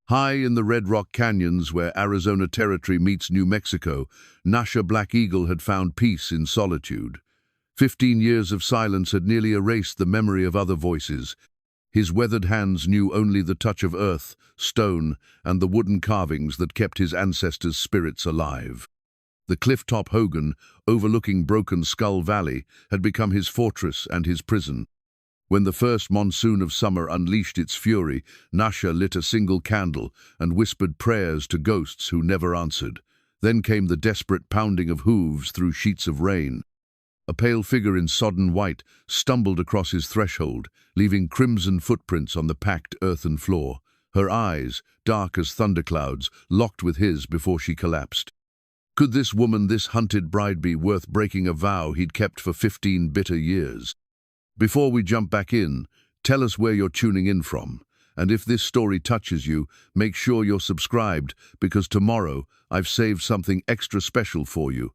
High in the Red Rock Canyons where Arizona Territory meets New Mexico, Nascha Black-Eagle had found peace in solitude. 15 years of silence had nearly erased the memory of other voices. His weathered hands knew only the touch of earth, stone, and the wooden carvings that kept his ancestors' spirits alive. The cliff-top hogan, overlooking Broken Skull Valley, had become his fortress and his prison. When the first monsoon of summer unleashed its fury, Nascha lit a single candle and whispered prayers to ghosts who never answered. Then came the desperate pounding of hooves through sheets of rain. A pale figure in sodden white stumbled across his threshold, leaving crimson footprints on the packed earthen floor. Her eyes, dark as thunderclouds, locked with his before she collapsed. Could this woman, this hunted bride, be worth breaking a vow he'd kept for 15 bitter years? Before we jump back in, tell us where you're tuning in from. And if this story touches you, make sure you're subscribed, because tomorrow I've saved something extra special for you.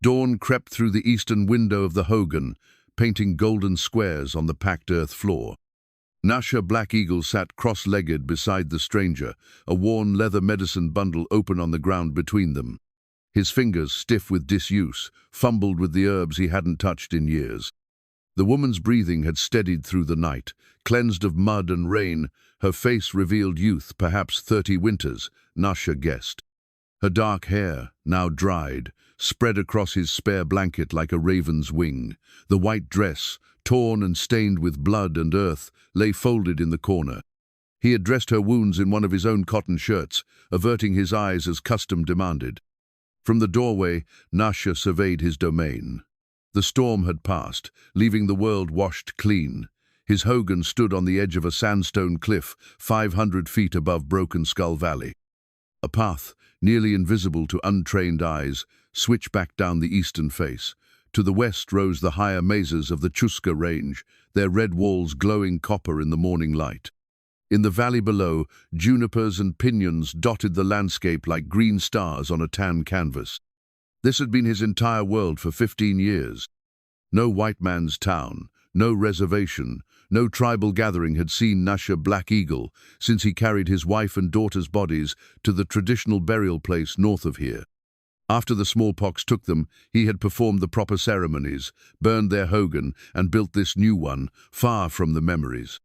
Dawn crept through the eastern window of the hogan, painting golden squares on the packed earth floor. Nascha Black-Eagle sat cross-legged beside the stranger, a worn leather medicine bundle open on the ground between them. His fingers, stiff with disuse, fumbled with the herbs he hadn't touched in years. The woman's breathing had steadied through the night. Cleansed of mud and rain, her face revealed youth, perhaps 30 winters, Nascha guessed. Her dark hair, now dried, spread across his spare blanket like a raven's wing. The white dress, torn and stained with blood and earth, lay folded in the corner. He had dressed her wounds in one of his own cotton shirts, averting his eyes as custom demanded. From the doorway, Nascha surveyed his domain. The storm had passed, leaving the world washed clean. His hogan stood on the edge of a sandstone cliff, 500 feet above Broken Skull Valley. A path, nearly invisible to untrained eyes, switched back down the eastern face. To the west rose the higher mesas of the Chuska Range, their red walls glowing copper in the morning light. In the valley below, junipers and piñons dotted the landscape like green stars on a tan canvas. This had been his entire world for 15 years. No white man's town, no reservation, no tribal gathering had seen Nascha Black-Eagle since he carried his wife and daughter's bodies to the traditional burial place north of here. After the smallpox took them, he had performed the proper ceremonies, burned their hogan, and built this new one, far from the memories.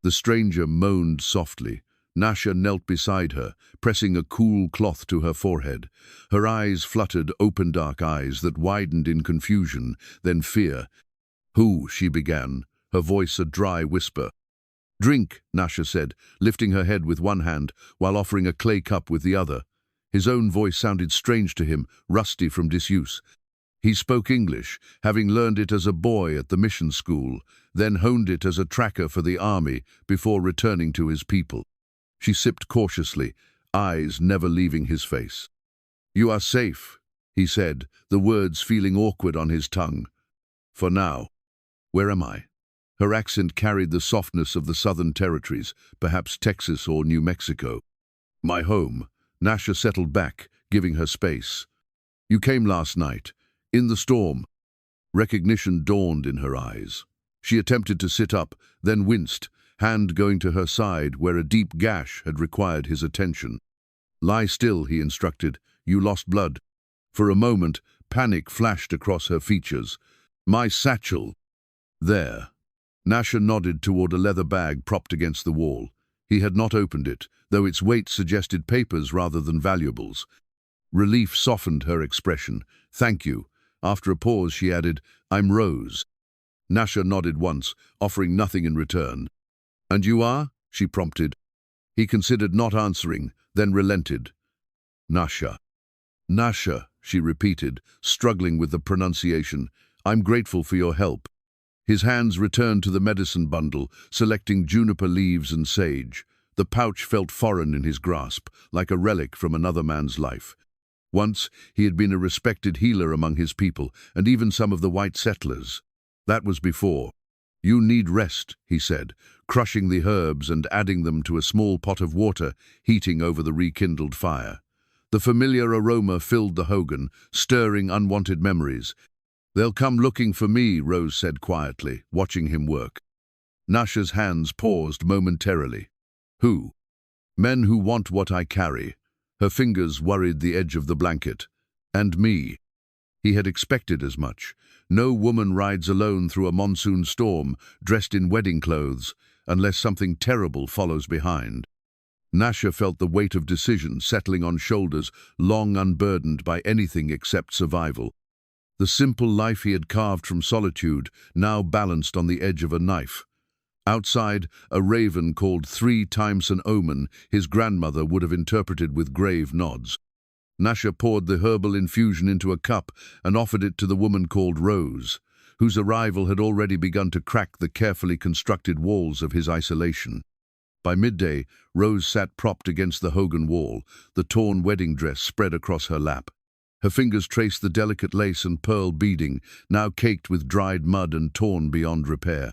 The stranger moaned softly. Nascha knelt beside her, pressing a cool cloth to her forehead. Her eyes fluttered, open dark eyes that widened in confusion, then fear. "Who?" she began, her voice a dry whisper. "Drink," Nascha said, lifting her head with one hand while offering a clay cup with the other. His own voice sounded strange to him, rusty from disuse. He spoke English, having learned it as a boy at the mission school, then honed it as a tracker for the army before returning to his people. She sipped cautiously, eyes never leaving his face. "You are safe," he said, the words feeling awkward on his tongue. "For now. Where am I?" Her accent carried the softness of the southern territories, perhaps Texas or New Mexico. "My home." Nascha settled back, giving her space. "You came last night, in the storm." Recognition dawned in her eyes. She attempted to sit up, then winced, hand going to her side where a deep gash had required his attention. "Lie still," he instructed. "You lost blood." For a moment, panic flashed across her features. "My satchel." "There." Nascha nodded toward a leather bag propped against the wall. He had not opened it, though its weight suggested papers rather than valuables. Relief softened her expression. "Thank you." After a pause, she added, "I'm Rose." Nascha nodded once, offering nothing in return. "And you are?" she prompted. He considered not answering, then relented. "Nascha." "Nascha," she repeated, struggling with the pronunciation. "I'm grateful for your help." His hands returned to the medicine bundle, selecting juniper leaves and sage. The pouch felt foreign in his grasp, like a relic from another man's life. Once, he had been a respected healer among his people, and even some of the white settlers. That was before. "You need rest," he said, crushing the herbs and adding them to a small pot of water, heating over the rekindled fire. The familiar aroma filled the hogan, stirring unwanted memories. "They'll come looking for me," Rose said quietly, watching him work. Nascha's hands paused momentarily. "Who?" Men who want what I carry. Her fingers worried the edge of the blanket. And me. He had expected as much. No woman rides alone through a monsoon storm, dressed in wedding clothes, unless something terrible follows behind. Nascha felt the weight of decision settling on shoulders long unburdened by anything except survival. The simple life he had carved from solitude now balanced on the edge of a knife. Outside, a raven called 3 times an omen his grandmother would have interpreted with grave nods. Nascha poured the herbal infusion into a cup and offered it to the woman called Rose, whose arrival had already begun to crack the carefully constructed walls of his isolation. By midday, Rose sat propped against the hogan wall, the torn wedding dress spread across her lap. Her fingers traced the delicate lace and pearl beading, now caked with dried mud and torn beyond repair.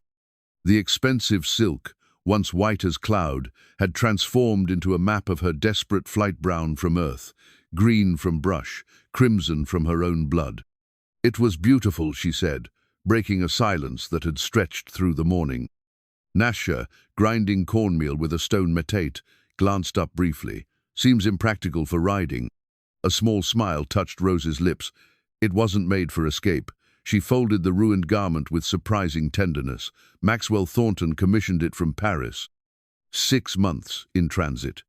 The expensive silk, once white as cloud, had transformed into a map of her desperate flight, brown from earth, green from brush, crimson from her own blood. It was beautiful, she said, breaking a silence that had stretched through the morning. Nascha, grinding cornmeal with a stone metate, glanced up briefly. Seems impractical for riding. A small smile touched Rose's lips. It wasn't made for escape. She folded the ruined garment with surprising tenderness. Maxwell Thornton commissioned it from Paris. 6 months in transit.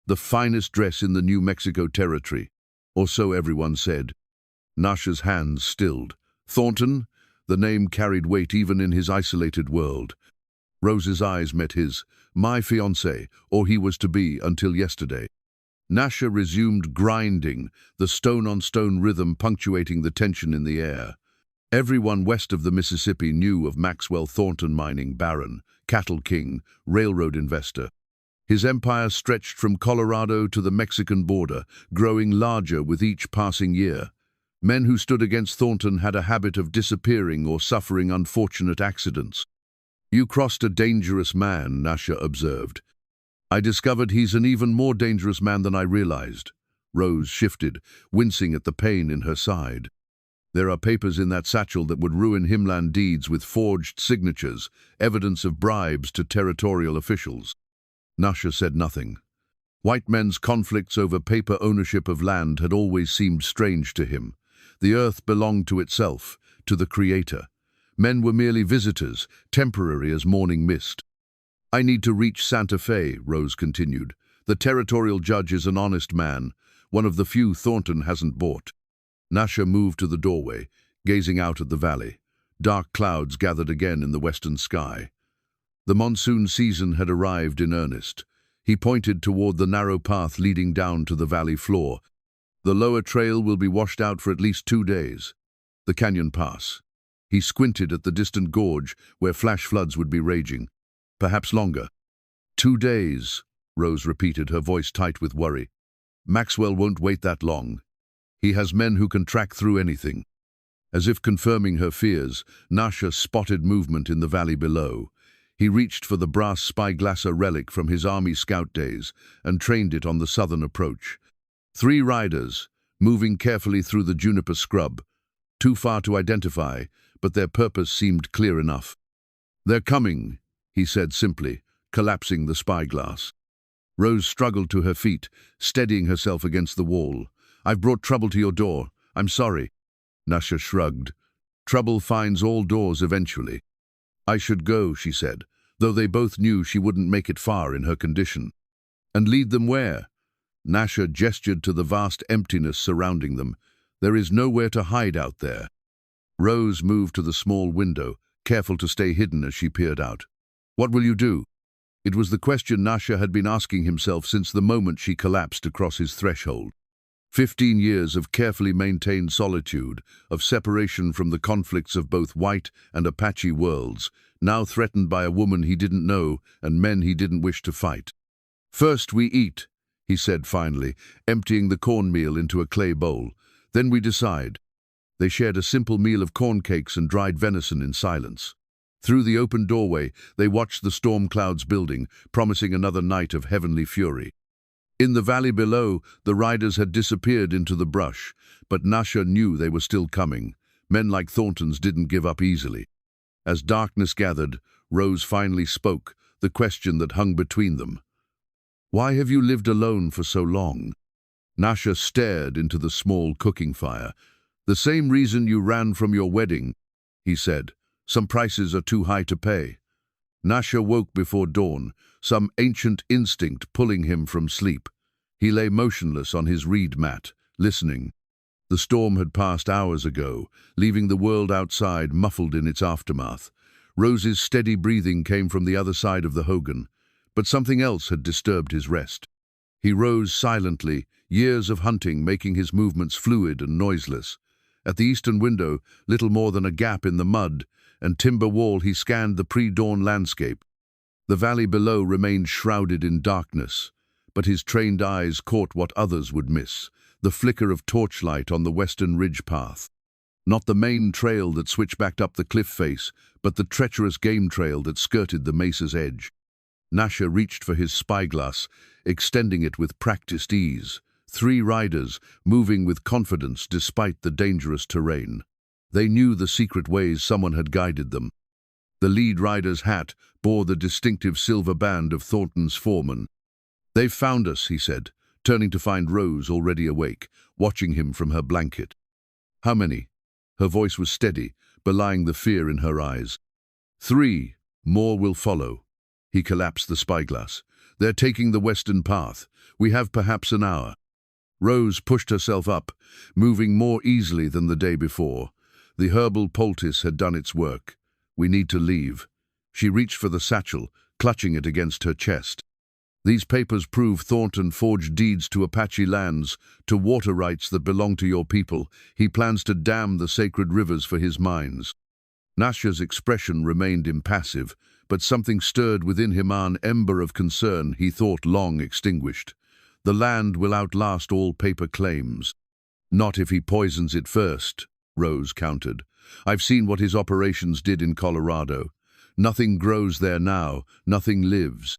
The finest dress in the New Mexico territory, or so everyone said. Nascha's hands stilled. Thornton? The name carried weight even in his isolated world. Rose's eyes met his. My fiancé, or he was to be until yesterday. Nascha resumed grinding, the stone-on-stone rhythm punctuating the tension in the air. Everyone west of the Mississippi knew of Maxwell Thornton, mining baron, cattle king, railroad investor. His empire stretched from Colorado to the Mexican border, growing larger with each passing year. Men who stood against Thornton had a habit of disappearing or suffering unfortunate accidents. You crossed a dangerous man, Nascha observed. I discovered he's an even more dangerous man than I realized. Rose shifted, wincing at the pain in her side. There are papers in that satchel that would ruin Himland deeds with forged signatures, evidence of bribes to territorial officials. Nascha said nothing. White men's conflicts over paper ownership of land had always seemed strange to him. The earth belonged to itself, to the Creator. Men were merely visitors, temporary as morning mist. I need to reach Santa Fe, Rose continued. The territorial judge is an honest man, one of the few Thornton hasn't bought. Nascha moved to the doorway, gazing out at the valley. Dark clouds gathered again in the western sky. The monsoon season had arrived in earnest. He pointed toward the narrow path leading down to the valley floor. The lower trail will be washed out for at least 2 days. The canyon pass. He squinted at the distant gorge where flash floods would be raging. Perhaps longer. 2 days, Rose repeated, her voice tight with worry. Maxwell won't wait that long. He has men who can track through anything. As if confirming her fears, Nascha spotted movement in the valley below. He reached for the brass spyglasser relic from his army scout days and trained it on the southern approach. 3 riders, moving carefully through the juniper scrub. Too far to identify, but their purpose seemed clear enough. They're coming, he said simply, collapsing the spyglass. Rose struggled to her feet, steadying herself against the wall. I've brought trouble to your door. I'm sorry. Nascha shrugged. Trouble finds all doors eventually. I should go, she said, though they both knew she wouldn't make it far in her condition. And lead them where? Nascha gestured to the vast emptiness surrounding them. There is nowhere to hide out there. Rose moved to the small window, careful to stay hidden as she peered out. What will you do? It was the question Nascha had been asking himself since the moment she collapsed across his threshold. 15 years of carefully maintained solitude, of separation from the conflicts of both white and Apache worlds, now threatened by a woman he didn't know and men he didn't wish to fight. First we eat, he said finally, emptying the cornmeal into a clay bowl. Then we decide. They shared a simple meal of corn cakes and dried venison in silence. Through the open doorway, they watched the storm clouds building, promising another night of heavenly fury. In the valley below, the riders had disappeared into the brush, but Nascha knew they were still coming. Men like Thornton's didn't give up easily. As darkness gathered, Rose finally spoke, the question that hung between them. Why have you lived alone for so long? Nascha stared into the small cooking fire. The same reason you ran from your wedding, he said. Some prices are too high to pay. Nascha woke before dawn, some ancient instinct pulling him from sleep. He lay motionless on his reed mat, listening. The storm had passed hours ago, leaving the world outside muffled in its aftermath. Rose's steady breathing came from the other side of the hogan, but something else had disturbed his rest. He rose silently, years of hunting making his movements fluid and noiseless. At the eastern window, little more than a gap in the mud and timber wall, he scanned the pre-dawn landscape. The valley below remained shrouded in darkness, but his trained eyes caught what others would miss, the flicker of torchlight on the western ridge path. Not the main trail that switchbacked up the cliff face, but the treacherous game trail that skirted the mesa's edge. Nascha reached for his spyglass, extending it with practiced ease. 3 riders, moving with confidence despite the dangerous terrain. They knew the secret ways someone had guided them. The lead rider's hat bore the distinctive silver band of Thornton's foreman. "They've found us," he said, turning to find Rose already awake, watching him from her blanket. "How many?" Her voice was steady, belying the fear in her eyes. 3. More will follow." He collapsed the spyglass. "They're taking the western path. We have perhaps an hour." Rose pushed herself up, moving more easily than the day before. The herbal poultice had done its work. "We need to leave." She reached for the satchel, clutching it against her chest. "These papers prove Thornton forged deeds to Apache lands, to water rights that belong to your people. He plans to dam the sacred rivers for his mines." Nascha's expression remained impassive, but something stirred within him, an ember of concern he thought long extinguished. "The land will outlast all paper claims." "Not if he poisons it first," Rose countered. "I've seen what his operations did in Colorado. Nothing grows there now, nothing lives."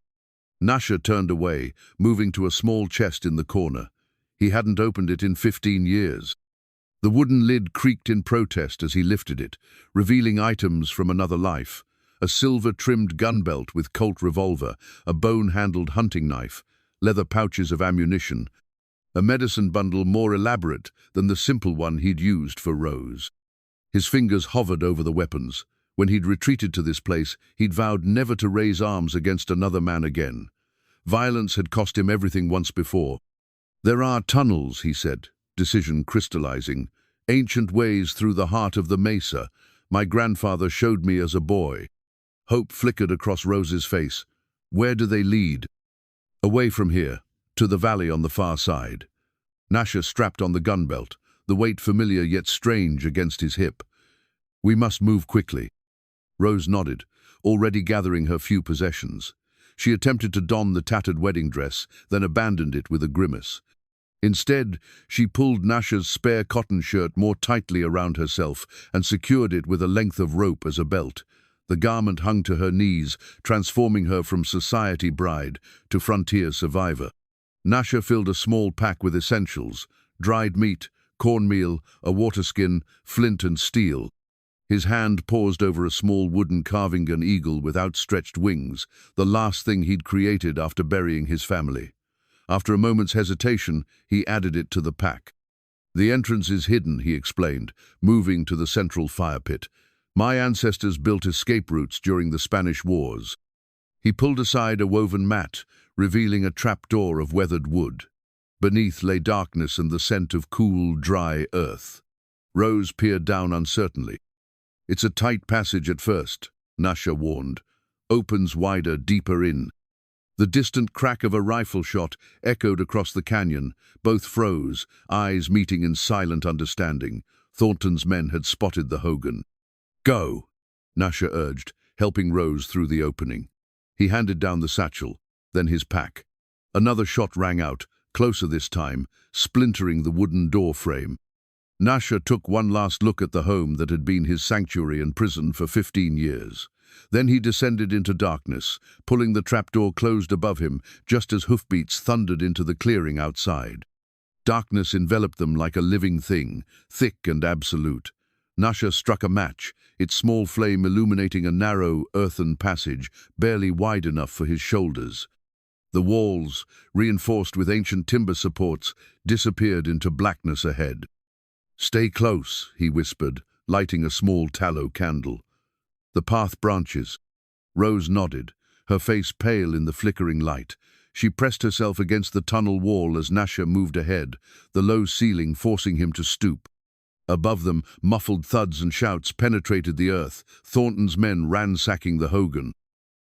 Nascha turned away, moving to a small chest in the corner. He hadn't opened it in 15 years. The wooden lid creaked in protest as he lifted it, revealing items from another life. A silver-trimmed gun belt with Colt revolver, a bone-handled hunting knife, leather pouches of ammunition, a medicine bundle more elaborate than the simple one he'd used for Rose. His fingers hovered over the weapons. When he'd retreated to this place, he'd vowed never to raise arms against another man again. Violence had cost him everything once before. "There are tunnels," he said, decision crystallizing. "Ancient ways through the heart of the mesa. My grandfather showed me as a boy." Hope flickered across Rose's face. "Where do they lead?" "Away from here, to the valley on the far side." Nascha strapped on the gun belt, the weight familiar yet strange against his hip. "We must move quickly." Rose nodded, already gathering her few possessions. She attempted to don the tattered wedding dress, then abandoned it with a grimace. Instead, she pulled Nascha's spare cotton shirt more tightly around herself and secured it with a length of rope as a belt. The garment hung to her knees, transforming her from society bride to frontier survivor. Nascha filled a small pack with essentials: dried meat, cornmeal, a waterskin, flint and steel. His hand paused over a small wooden carving gun eagle with outstretched wings, the last thing he'd created after burying his family. After a moment's hesitation, he added it to the pack. "The entrance is hidden," he explained, moving to the central fire pit. "My ancestors built escape routes during the Spanish Wars." He pulled aside a woven mat, revealing a trapdoor of weathered wood. Beneath lay darkness and the scent of cool, dry earth. Rose peered down uncertainly. "It's a tight passage at first," Nascha warned. "Opens wider, deeper in." The distant crack of a rifle shot echoed across the canyon. Both froze, eyes meeting in silent understanding. Thornton's men had spotted the hogan. "Go," Nascha urged, helping Rose through the opening. He handed down the satchel, then his pack. Another shot rang out, closer this time, splintering the wooden door frame. Nascha took one last look at the home that had been his sanctuary and prison for 15 years. Then he descended into darkness, pulling the trapdoor closed above him just as hoofbeats thundered into the clearing outside. Darkness enveloped them like a living thing, thick and absolute. Nascha struck a match, its small flame illuminating a narrow, earthen passage, barely wide enough for his shoulders. The walls, reinforced with ancient timber supports, disappeared into blackness ahead. "Stay close," he whispered, lighting a small tallow candle. "The path branches." Rose nodded, her face pale in the flickering light. She pressed herself against the tunnel wall as Nascha moved ahead, the low ceiling forcing him to stoop. Above them, muffled thuds and shouts penetrated the earth, Thornton's men ransacking the hogan.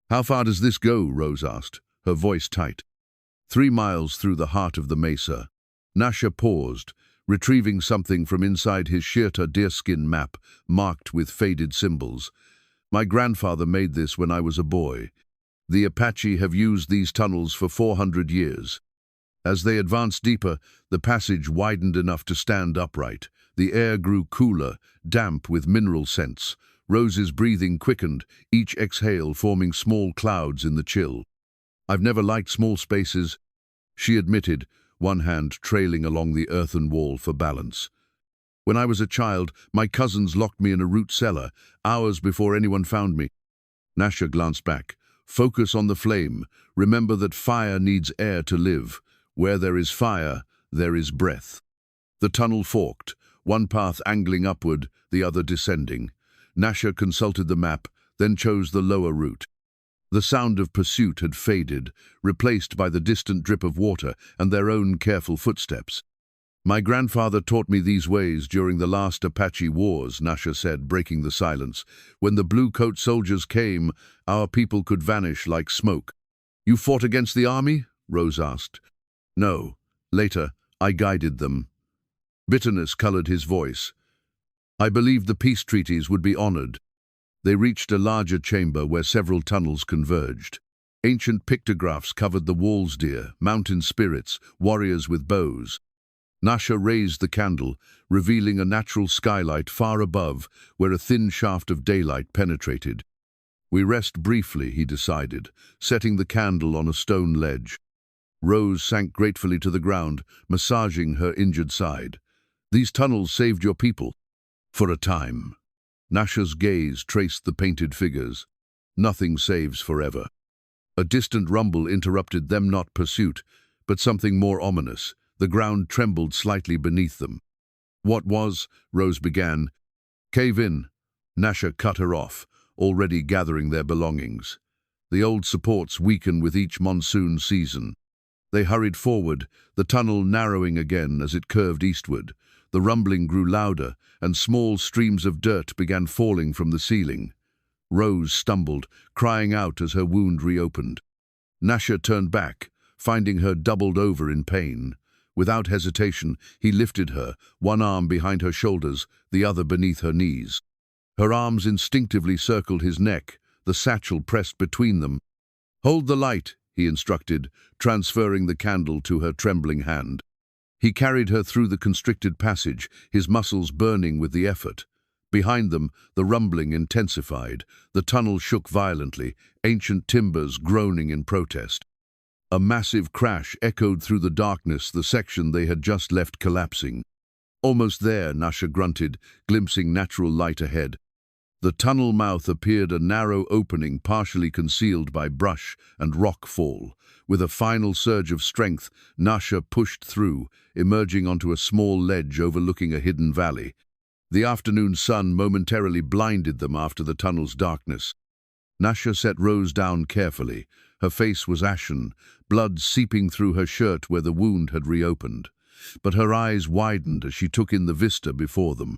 "How far does this go?" Rose asked, her voice tight. 3 miles through the heart of the mesa. Nascha paused, retrieving something from inside his Shirta deerskin map, marked with faded symbols. "My grandfather made this when I was a boy. The Apache have used these tunnels for 400 years. As they advanced deeper, the passage widened enough to stand upright. The air grew cooler, damp with mineral scents. Rose's breathing quickened, each exhale forming small clouds in the chill. "I've never liked small spaces," she admitted, one hand trailing along the earthen wall for balance. "When I was a child, my cousins locked me in a root cellar, hours before anyone found me." Nascha glanced back. "Focus on the flame. Remember that fire needs air to live. Where there is fire, there is breath." The tunnel forked, one path angling upward, the other descending. Nascha consulted the map, then chose the lower route. The sound of pursuit had faded, replaced by the distant drip of water and their own careful footsteps. "My grandfather taught me these ways during the last Apache wars," Nascha said, breaking the silence. "When the blue-coat soldiers came, our people could vanish like smoke." "You fought against the army?" Rose asked. "No. Later, I guided them." Bitterness colored his voice. "I believed the peace treaties would be honored." They reached a larger chamber where several tunnels converged. Ancient pictographs covered the walls, mountain spirits, warriors with bows. Nascha raised the candle, revealing a natural skylight far above, where a thin shaft of daylight penetrated. "We rest briefly," he decided, setting the candle on a stone ledge. Rose sank gratefully to the ground, massaging her injured side. "These tunnels saved your people." "For a time." Nascha's gaze traced the painted figures. "Nothing saves forever." A distant rumble interrupted them, not pursuit, but something more ominous. The ground trembled slightly beneath them. "What was?" Rose began. "Cave in." Nascha cut her off, already gathering their belongings. "The old supports weaken with each monsoon season." They hurried forward, the tunnel narrowing again as it curved eastward. The rumbling grew louder, and small streams of dirt began falling from the ceiling. Rose stumbled, crying out as her wound reopened. Nascha turned back, finding her doubled over in pain. Without hesitation, he lifted her, one arm behind her shoulders, the other beneath her knees. Her arms instinctively circled his neck, the satchel pressed between them. "Hold the light," he instructed, transferring the candle to her trembling hand. He carried her through the constricted passage, his muscles burning with the effort. Behind them, the rumbling intensified. The tunnel shook violently, ancient timbers groaning in protest. A massive crash echoed through the darkness, the section they had just left collapsing. "Almost there," Nascha grunted, glimpsing natural light ahead. The tunnel mouth appeared a narrow opening partially concealed by brush and rock fall. With a final surge of strength, Nascha pushed through, emerging onto a small ledge overlooking a hidden valley. The afternoon sun momentarily blinded them after the tunnel's darkness. Nascha set Rose down carefully. Her face was ashen, blood seeping through her shirt where the wound had reopened. But her eyes widened as she took in the vista before them.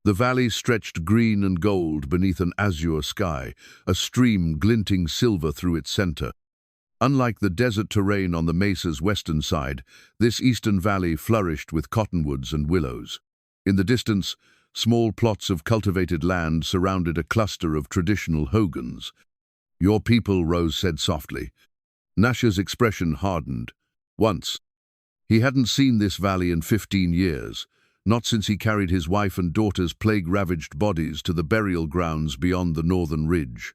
The valley stretched green and gold beneath an azure sky, a stream glinting silver through its center. Unlike the desert terrain on the mesa's western side, this eastern valley flourished with cottonwoods and willows. In the distance, small plots of cultivated land surrounded a cluster of traditional hogans. "Your people," Rose said softly. Nascha's expression hardened. Once. He hadn't seen this valley in 15 years, not since he carried his wife and daughter's plague-ravaged bodies to the burial grounds beyond the northern ridge.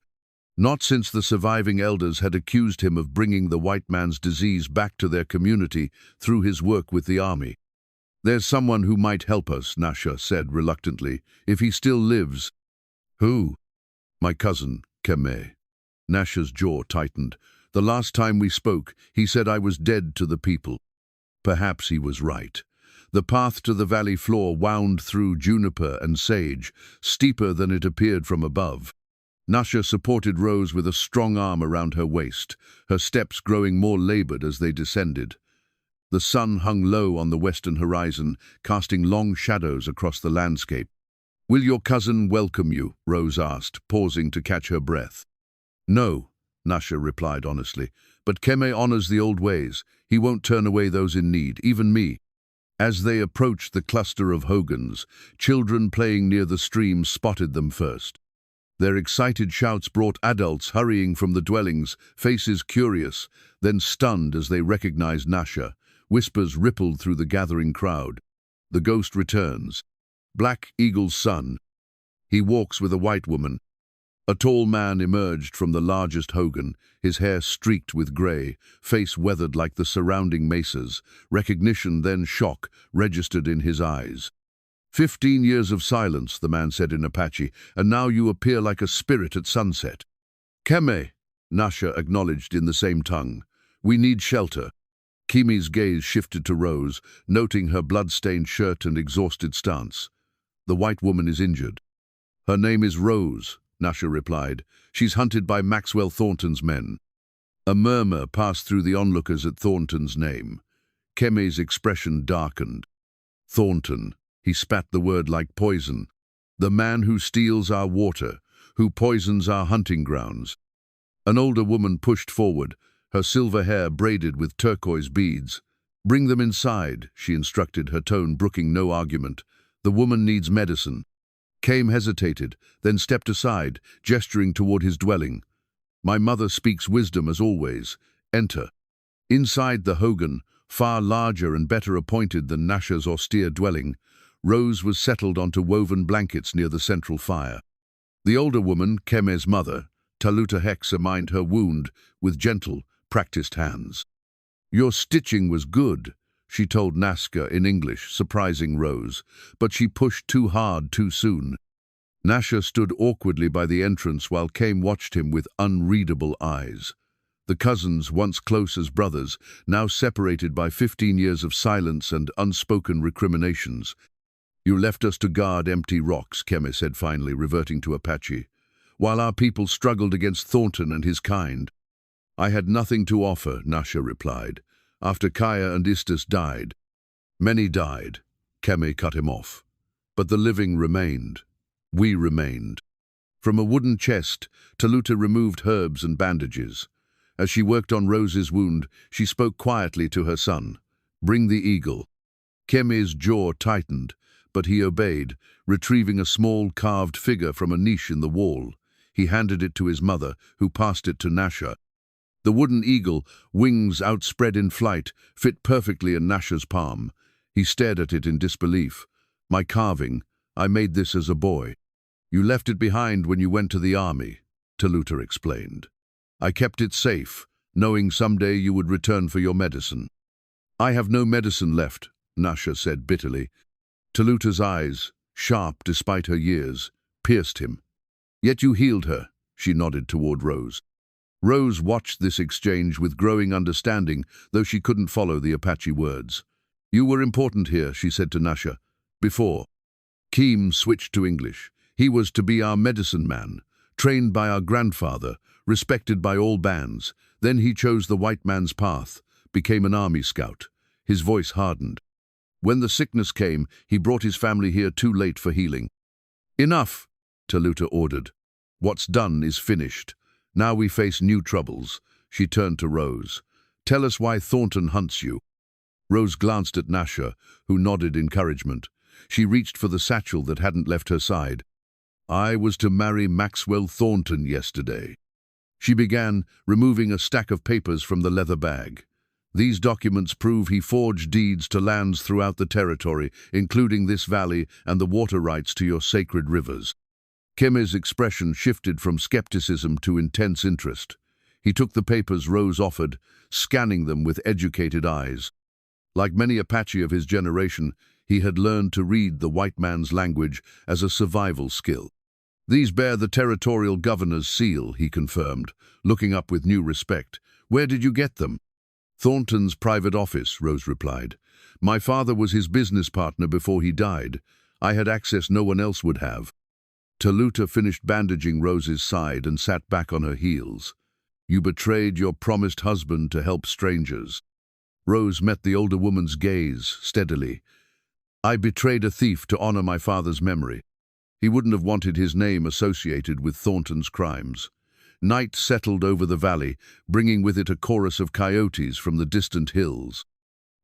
Not since the surviving elders had accused him of bringing the white man's disease back to their community through his work with the army. "There's someone who might help us," Nascha said reluctantly, "if he still lives." "Who?" "My cousin, Keme." Nascha's jaw tightened. The last time we spoke, he said I was dead to the people. Perhaps he was right. The path to the valley floor wound through juniper and sage, steeper than it appeared from above. Nascha supported Rose with a strong arm around her waist, her steps growing more labored as they descended. The sun hung low on the western horizon, casting long shadows across the landscape. "Will your cousin welcome you?" Rose asked, pausing to catch her breath. "No," Nascha replied honestly, "but Keme honors the old ways. He won't turn away those in need, even me." As they approached the cluster of hogans, children playing near the stream spotted them first. Their excited shouts brought adults hurrying from the dwellings, faces curious, then stunned as they recognized Nascha. Whispers rippled through the gathering crowd. "The ghost returns. Black-Eagle's son. He walks with a white woman." A tall man emerged from the largest hogan, his hair streaked with grey, face weathered like the surrounding mesas. Recognition, then shock, registered in his eyes. 15 years of silence," the man said in Apache, "and now you appear like a spirit at sunset." "Keme," Nascha acknowledged in the same tongue. "We need shelter." Kimi's gaze shifted to Rose, noting her blood-stained shirt and exhausted stance. "The white woman is injured." "Her name is Rose," Nascha replied. "She's hunted by Maxwell Thornton's men." A murmur passed through the onlookers at Thornton's name. Keme's expression darkened. "Thornton," he spat the word like poison. "The man who steals our water, who poisons our hunting grounds." An older woman pushed forward, her silver hair braided with turquoise beads. "Bring them inside," she instructed, her tone brooking no argument. "The woman needs medicine." Kame hesitated, then stepped aside, gesturing toward his dwelling. "My mother speaks wisdom as always. Enter." Inside the hogan, far larger and better appointed than Nascha's austere dwelling, Rose was settled onto woven blankets near the central fire. The older woman, Keme's mother, Taluta examined her wound with gentle, practiced hands. "Your stitching was good," she told Nascha in English, surprising Rose, "but she pushed too hard too soon." Nascha stood awkwardly by the entrance while Kame watched him with unreadable eyes. The cousins, once close as brothers, now separated by 15 years of silence and unspoken recriminations. "You left us to guard empty rocks," Keme said finally, reverting to Apache, "while our people struggled against Thornton and his kind." "I had nothing to offer," Nascha replied. "After Kaya and Istus died." "Many died," Keme cut him off. "But the living remained. We remained." From a wooden chest, Taluta removed herbs and bandages. As she worked on Rose's wound, she spoke quietly to her son. "Bring the eagle." Keme's jaw tightened, but he obeyed, retrieving a small carved figure from a niche in the wall. He handed it to his mother, who passed it to Nascha. The wooden eagle, wings outspread in flight, fit perfectly in Nascha's palm. He stared at it in disbelief. "My carving. I made this as a boy." "You left it behind when you went to the army," Taluta explained. "I kept it safe, knowing someday you would return for your medicine." "I have no medicine left," Nascha said bitterly. Taluta's eyes, sharp despite her years, pierced him. "Yet you healed her," she nodded toward Rose. Rose watched this exchange with growing understanding, though she couldn't follow the Apache words. "You were important here," she said to Nascha. "Before." Keem switched to English. "He was to be our medicine man, trained by our grandfather, respected by all bands. Then he chose the white man's path, became an army scout." His voice hardened. "When the sickness came, he brought his family here too late for healing." "Enough," Taluta ordered. "What's done is finished. Now we face new troubles." She turned to Rose. "Tell us why Thornton hunts you." Rose glanced at Nascha, who nodded encouragement. She reached for the satchel that hadn't left her side. "I was to marry Maxwell Thornton yesterday." She began, removing a stack of papers from the leather bag. "These documents prove he forged deeds to lands throughout the territory, including this valley and the water rights to your sacred rivers." Keme's expression shifted from skepticism to intense interest. He took the papers Rose offered, scanning them with educated eyes. Like many Apache of his generation, he had learned to read the white man's language as a survival skill. "These bear the territorial governor's seal," he confirmed, looking up with new respect. Where did you get them? Thornton's private office, Rose replied. My father was his business partner before he died. I had access no one else would have. Taluta finished bandaging Rose's side and sat back on her heels. You betrayed your promised husband to help strangers. Rose met the older woman's gaze steadily. I betrayed a thief to honor my father's memory. He wouldn't have wanted his name associated with Thornton's crimes. Night settled over the valley, bringing with it a chorus of coyotes from the distant hills.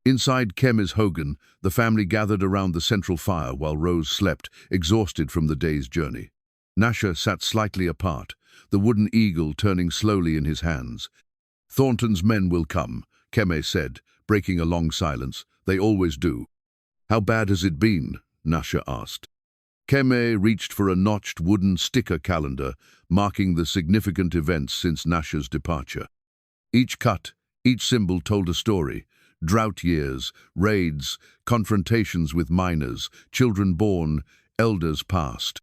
Inside Kemme's hogan, the family gathered around the central fire while Rose slept, exhausted from the day's journey. Nascha sat slightly apart, the wooden eagle turning slowly in his hands. Thornton's men will come, Kemme said, breaking a long silence. They always do. How bad has it been? Nascha asked. Kemme reached for a notched wooden sticker calendar, marking the significant events since Nascha's departure. Each cut, each symbol told a story. Drought years, raids, confrontations with miners, children born, elders passed.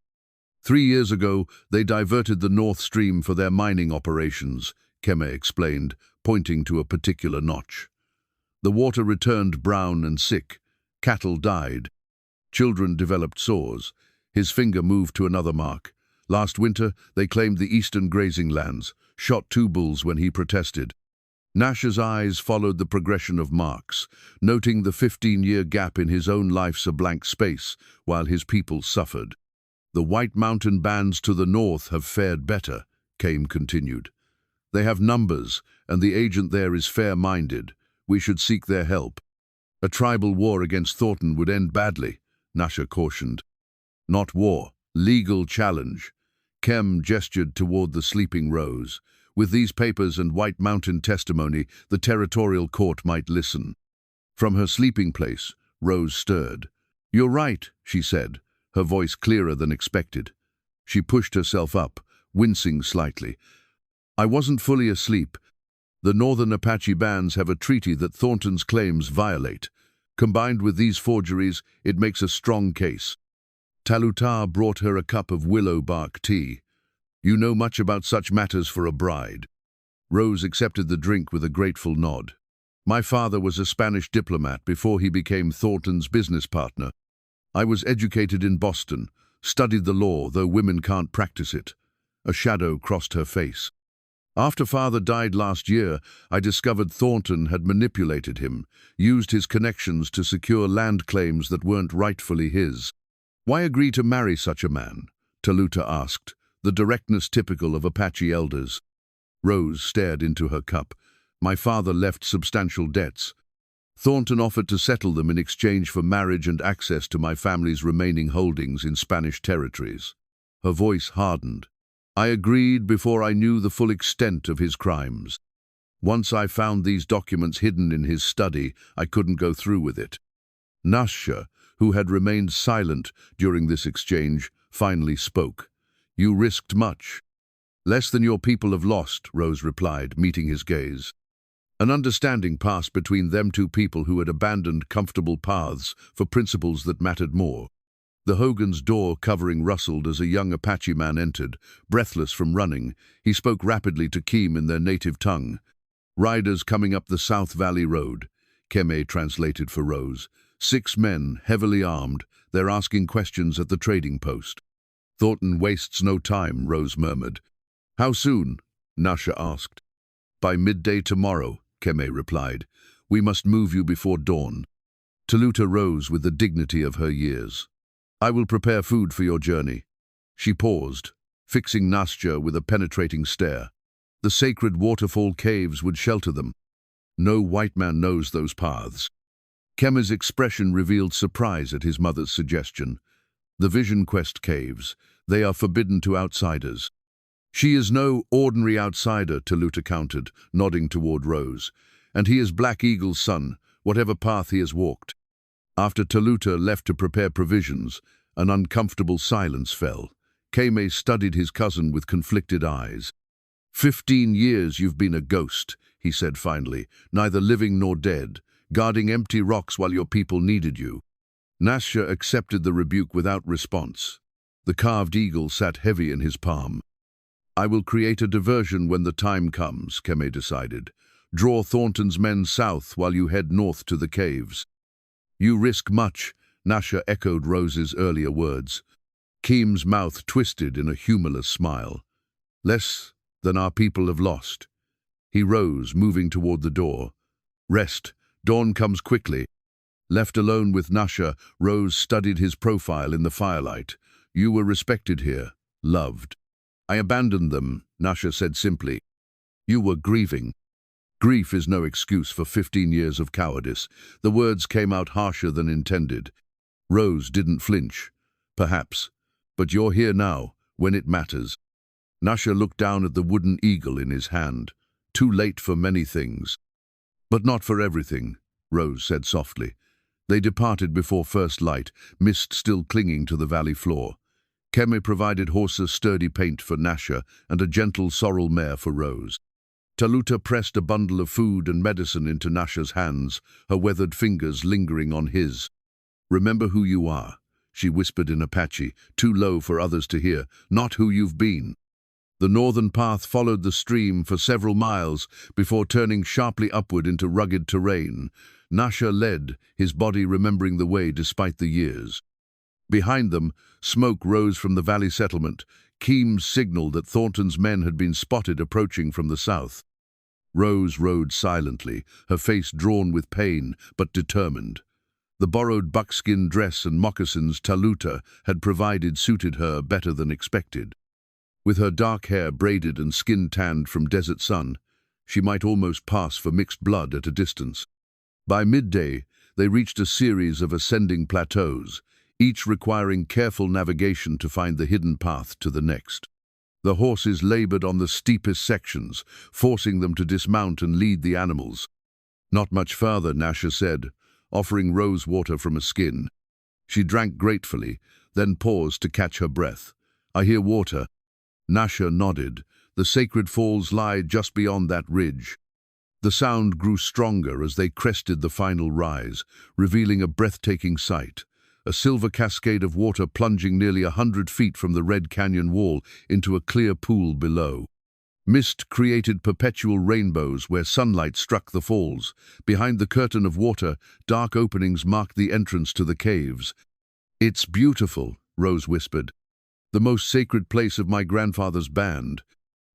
3 years ago, they diverted the North Stream for their mining operations, Kemme explained, pointing to a particular notch. The water returned brown and sick. Cattle died. Children developed sores. His finger moved to another mark. Last winter, they claimed the eastern grazing lands, shot 2 bulls when he protested. Nascha's eyes followed the progression of marks, noting the 15-year gap in his own life's a blank space, while his people suffered. The White Mountain bands to the north have fared better, Kame continued. They have numbers, and the agent there is fair-minded. We should seek their help. A tribal war against Thornton would end badly, Nascha cautioned. Not war, legal challenge. Kem gestured toward the sleeping Rose. With these papers and White Mountain testimony, the territorial court might listen. From her sleeping place, Rose stirred. You're right, she said, her voice clearer than expected. She pushed herself up, wincing slightly. I wasn't fully asleep. The northern Apache bands have a treaty that Thornton's claims violate. Combined with these forgeries, it makes a strong case. Taluta brought her a cup of willow bark tea. You know much about such matters for a bride. Rose accepted the drink with a grateful nod. My father was a Spanish diplomat before he became Thornton's business partner. I was educated in Boston, studied the law, though women can't practice it. A shadow crossed her face. After father died last year, I discovered Thornton had manipulated him, used his connections to secure land claims that weren't rightfully his. Why agree to marry such a man? Taluta asked, the directness typical of Apache elders. Rose stared into her cup. My father left substantial debts. Thornton offered to settle them in exchange for marriage and access to my family's remaining holdings in Spanish territories. Her voice hardened. I agreed before I knew the full extent of his crimes. Once I found these documents hidden in his study, I couldn't go through with it. Nascha, who had remained silent during this exchange, finally spoke. You risked much. Less than your people have lost, Rose replied, meeting his gaze. An understanding passed between them two people who had abandoned comfortable paths for principles that mattered more. The hogan's door covering rustled as a young Apache man entered. Breathless from running, he spoke rapidly to Keem in their native tongue. Riders coming up the South Valley Road, Kemme translated for Rose. 6 men, heavily armed, they're asking questions at the trading post. Thornton wastes no time, Rose murmured. How soon? Nascha asked. By midday tomorrow, Kemme replied. We must move you before dawn. Taluta rose with the dignity of her years. I will prepare food for your journey. She paused, fixing Nascha with a penetrating stare. The sacred waterfall caves would shelter them. No white man knows those paths. Kemme's expression revealed surprise at his mother's suggestion. The Vision Quest caves, they are forbidden to outsiders. She is no ordinary outsider, Taluta countered, nodding toward Rose. And he is Black-Eagle's son, whatever path he has walked. After Taluta left to prepare provisions, an uncomfortable silence fell. Kemme studied his cousin with conflicted eyes. 15 years you've been a ghost, he said finally, neither living nor dead, guarding empty rocks while your people needed you. Nascha accepted the rebuke without response. The carved eagle sat heavy in his palm. I will create a diversion when the time comes, Kemme decided. Draw Thornton's men south while you head north to the caves." "You risk much," Nascha echoed Rose's earlier words. Keem's mouth twisted in a humorless smile. "Less than our people have lost." He rose, moving toward the door. "Rest. Dawn comes quickly." Left alone with Nascha, Rose studied his profile in the firelight. "You were respected here, loved." "I abandoned them," Nascha said simply. "You were grieving." Grief is no excuse for 15 years of cowardice. The words came out harsher than intended. Rose didn't flinch. "Perhaps. But you're here now, when it matters." Nascha looked down at the wooden eagle in his hand. "Too late for many things." "But not for everything," Rose said softly. They departed before first light, mist still clinging to the valley floor. Kemme provided horses sturdy paint for Nascha and a gentle sorrel mare for Rose. Taluta pressed a bundle of food and medicine into Nascha's hands, her weathered fingers lingering on his. "Remember who you are," she whispered in Apache, too low for others to hear, "not who you've been." The northern path followed the stream for several miles before turning sharply upward into rugged terrain. Nascha led, his body remembering the way despite the years. Behind them, smoke rose from the valley settlement. Keem signaled that Thornton's men had been spotted approaching from the south. Rose rode silently, her face drawn with pain, but determined. The borrowed buckskin dress and moccasins Taluta had provided suited her better than expected. With her dark hair braided and skin tanned from desert sun, she might almost pass for mixed blood at a distance. By midday, they reached a series of ascending plateaus, each requiring careful navigation to find the hidden path to the next. The horses labored on the steepest sections, forcing them to dismount and lead the animals. "Not much farther," Nascha said, offering Rose water from a skin. She drank gratefully, then paused to catch her breath. "I hear water." Nascha nodded. "The sacred falls lie just beyond that ridge." The sound grew stronger as they crested the final rise, revealing a breathtaking sight. A silver cascade of water plunging nearly 100 feet from the red canyon wall into a clear pool below. Mist created perpetual rainbows where sunlight struck the falls. Behind the curtain of water, dark openings marked the entrance to the caves. "It's beautiful," Rose whispered. "The most sacred place of my grandfather's band."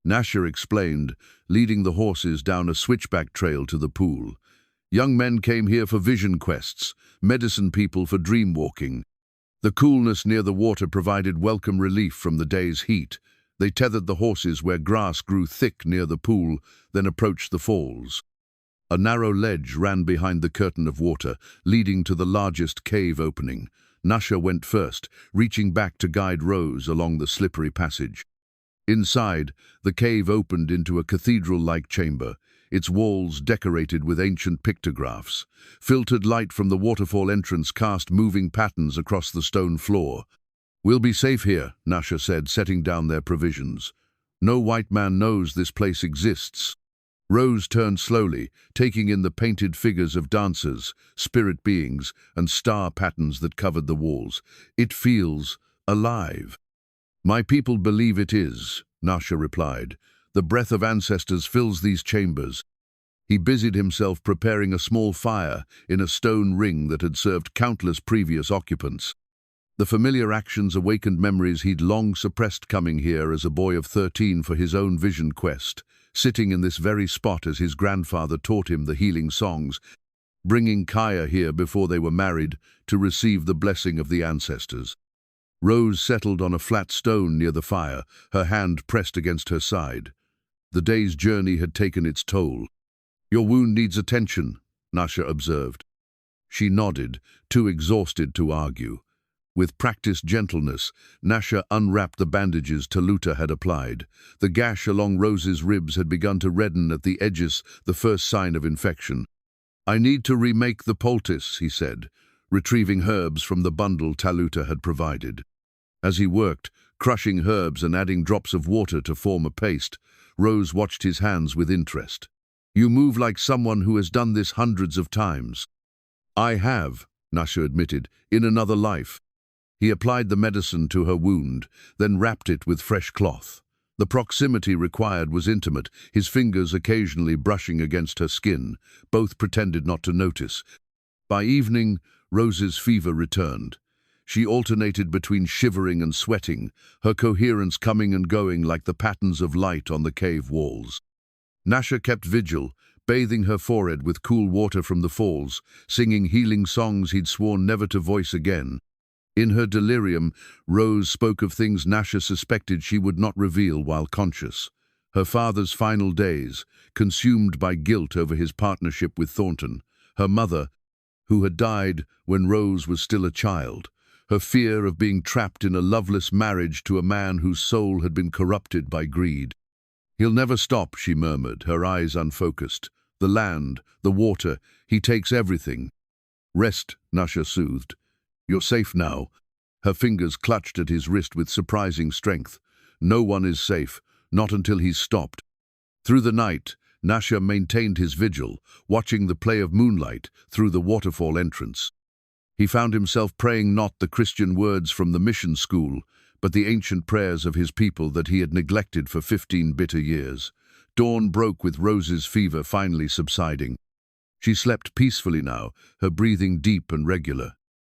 Nascha explained, leading the horses down a switchback trail to the pool. "Young men came here for vision quests, medicine people for dream walking." The coolness near the water provided welcome relief from the day's heat. They tethered the horses where grass grew thick near the pool, then approached the falls. A narrow ledge ran behind the curtain of water, leading to the largest cave opening. Nascha went first, reaching back to guide Rose along the slippery passage. Inside, the cave opened into a cathedral-like chamber, its walls decorated with ancient pictographs. Filtered light from the waterfall entrance cast moving patterns across the stone floor. "We'll be safe here," Nascha said, setting down their provisions. "No white man knows this place exists." Rose turned slowly, taking in the painted figures of dancers, spirit beings, and star patterns that covered the walls. "It feels alive." "My people believe it is," Nascha replied. "The breath of ancestors fills these chambers." He busied himself preparing a small fire in a stone ring that had served countless previous occupants. The familiar actions awakened memories he'd long suppressed, coming here as a boy of 13 for his own vision quest, sitting in this very spot as his grandfather taught him the healing songs, bringing Kaya here before they were married to receive the blessing of the ancestors. Rose settled on a flat stone near the fire, her hand pressed against her side. The day's journey had taken its toll. "Your wound needs attention," Nascha observed. She nodded, too exhausted to argue. With practiced gentleness, Nascha unwrapped the bandages Taluta had applied. The gash along Rose's ribs had begun to redden at the edges, the first sign of infection. "I need to remake the poultice," he said, retrieving herbs from the bundle Taluta had provided. As he worked, crushing herbs and adding drops of water to form a paste, Rose watched his hands with interest. "You move like someone who has done this hundreds of times." "I have," Nascha admitted, "in another life." He applied the medicine to her wound, then wrapped it with fresh cloth. The proximity required was intimate, his fingers occasionally brushing against her skin. Both pretended not to notice. By evening, Rose's fever returned. She alternated between shivering and sweating, her coherence coming and going like the patterns of light on the cave walls. Nascha kept vigil, bathing her forehead with cool water from the falls, singing healing songs he'd sworn never to voice again. In her delirium, Rose spoke of things Nascha suspected she would not reveal while conscious. Her father's final days, consumed by guilt over his partnership with Thornton. Her mother, who had died when Rose was still a child. Her fear of being trapped in a loveless marriage to a man whose soul had been corrupted by greed. "He'll never stop," she murmured, her eyes unfocused. "The land, the water, he takes everything." "Rest," Nascha soothed. "You're safe now." Her fingers clutched at his wrist with surprising strength. "No one is safe, not until he's stopped." Through the night, Nascha maintained his vigil, watching the play of moonlight through the waterfall entrance. He found himself praying not the Christian words from the mission school, but the ancient prayers of his people that he had neglected for 15 bitter years. Dawn broke with Rose's fever finally subsiding. She slept peacefully now, her breathing deep and regular.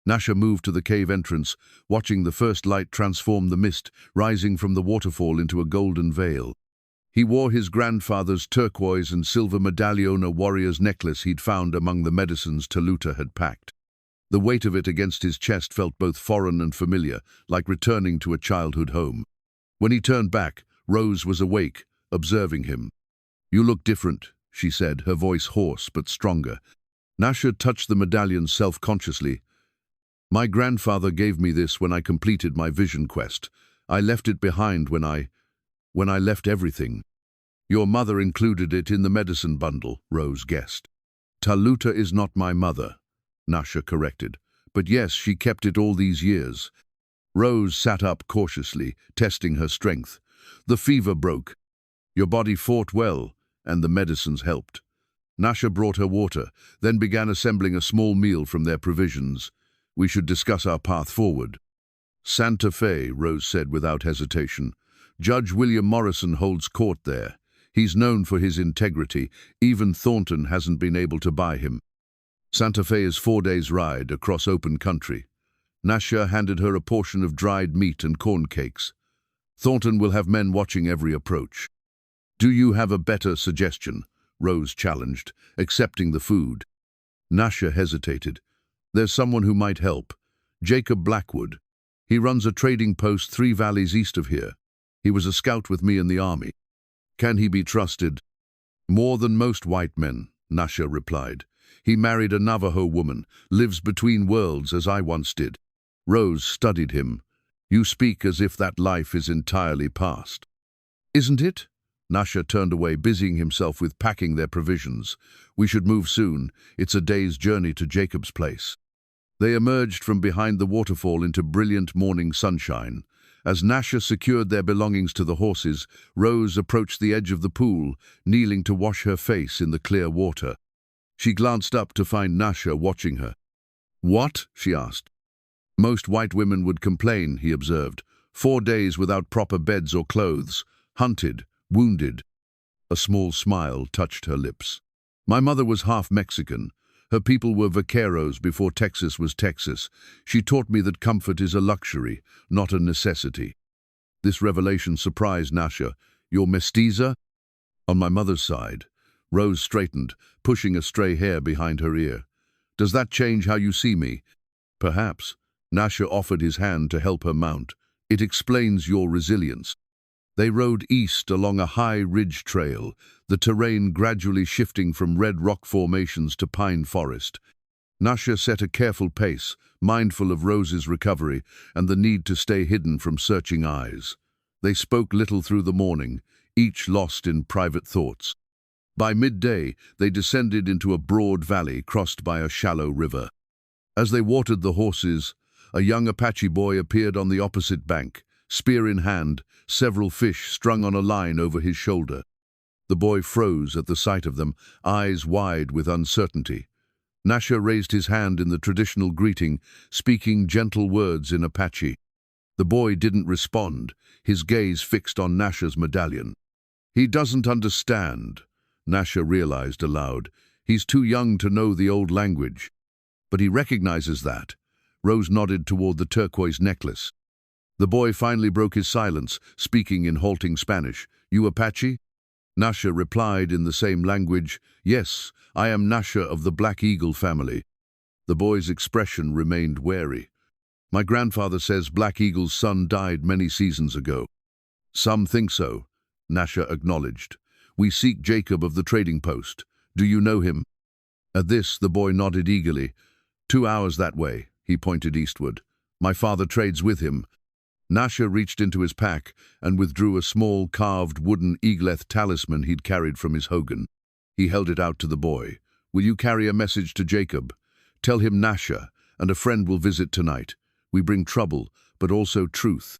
Nascha moved to the cave entrance, watching the first light transform the mist, rising from the waterfall into a golden veil. He wore his grandfather's turquoise and silver medallion, a warrior's necklace he'd found among the medicines Taluta had packed. The weight of it against his chest felt both foreign and familiar, like returning to a childhood home. When he turned back, Rose was awake, observing him. "You look different," she said, her voice hoarse but stronger. Nascha touched the medallion self-consciously. "My grandfather gave me this when I completed my vision quest. I left it behind when I left everything." "Your mother included it in the medicine bundle," Rose guessed. "Taluta is not my mother," Nascha corrected. "But yes, she kept it all these years." Rose sat up cautiously, testing her strength. "The fever broke. Your body fought well, and the medicines helped." Nascha brought her water, then began assembling a small meal from their provisions. "We should discuss our path forward." "Santa Fe," Rose said without hesitation. "Judge William Morrison holds court there. He's known for his integrity. Even Thornton hasn't been able to buy him." Santa Fe is 4 days' ride across open country. Nascha handed her a portion of dried meat and corn cakes. "Thornton will have men watching every approach." "Do you have a better suggestion?" Rose challenged, accepting the food. Nascha hesitated. "There's someone who might help. Jacob Blackwood. He runs a trading post 3 valleys east of here. He was a scout with me in the army." "Can he be trusted?" "More than most white men," Nascha replied. "He married a Navajo woman, lives between worlds as I once did." Rose studied him. "You speak as if that life is entirely past." "Isn't it?" Nascha turned away, busying himself with packing their provisions. "We should move soon. It's a day's journey to Jacob's place." They emerged from behind the waterfall into brilliant morning sunshine. As Nascha secured their belongings to the horses, Rose approached the edge of the pool, kneeling to wash her face in the clear water. She glanced up to find Nascha watching her. "What?" she asked. "Most white women would complain," he observed. 4 days without proper beds or clothes, hunted, wounded." A small smile touched her lips. "My mother was half Mexican. Her people were vaqueros before Texas was Texas. She taught me that comfort is a luxury, not a necessity." This revelation surprised Nascha. "You're mestiza?" "On my mother's side." Rose straightened, pushing a stray hair behind her ear. "Does that change how you see me?" "Perhaps." Nascha offered his hand to help her mount. "It explains your resilience." They rode east along a high ridge trail, the terrain gradually shifting from red rock formations to pine forest. Nascha set a careful pace, mindful of Rose's recovery and the need to stay hidden from searching eyes. They spoke little through the morning, each lost in private thoughts. By midday, they descended into a broad valley crossed by a shallow river. As they watered the horses, a young Apache boy appeared on the opposite bank, spear in hand, several fish strung on a line over his shoulder. The boy froze at the sight of them, eyes wide with uncertainty. Nascha raised his hand in the traditional greeting, speaking gentle words in Apache. The boy didn't respond, his gaze fixed on Nasha's medallion. He doesn't understand, Nascha realized aloud. He's too young to know the old language. But he recognizes that. Rose nodded toward the turquoise necklace. The boy finally broke his silence, speaking in halting Spanish. You Apache? Nascha replied in the same language, Yes, I am Nascha of the Black-Eagle family. The boy's expression remained wary. My grandfather says Black-Eagle's son died many seasons ago. Some think so, Nascha acknowledged. We seek Jacob of the trading post. Do you know him? At this, the boy nodded eagerly. 2 hours that way, he pointed eastward. My father trades with him. Nascha reached into his pack and withdrew a small carved wooden eaglet talisman he'd carried from his hogan. He held it out to the boy. Will you carry a message to Jacob? Tell him Nascha and a friend will visit tonight. We bring trouble, but also truth.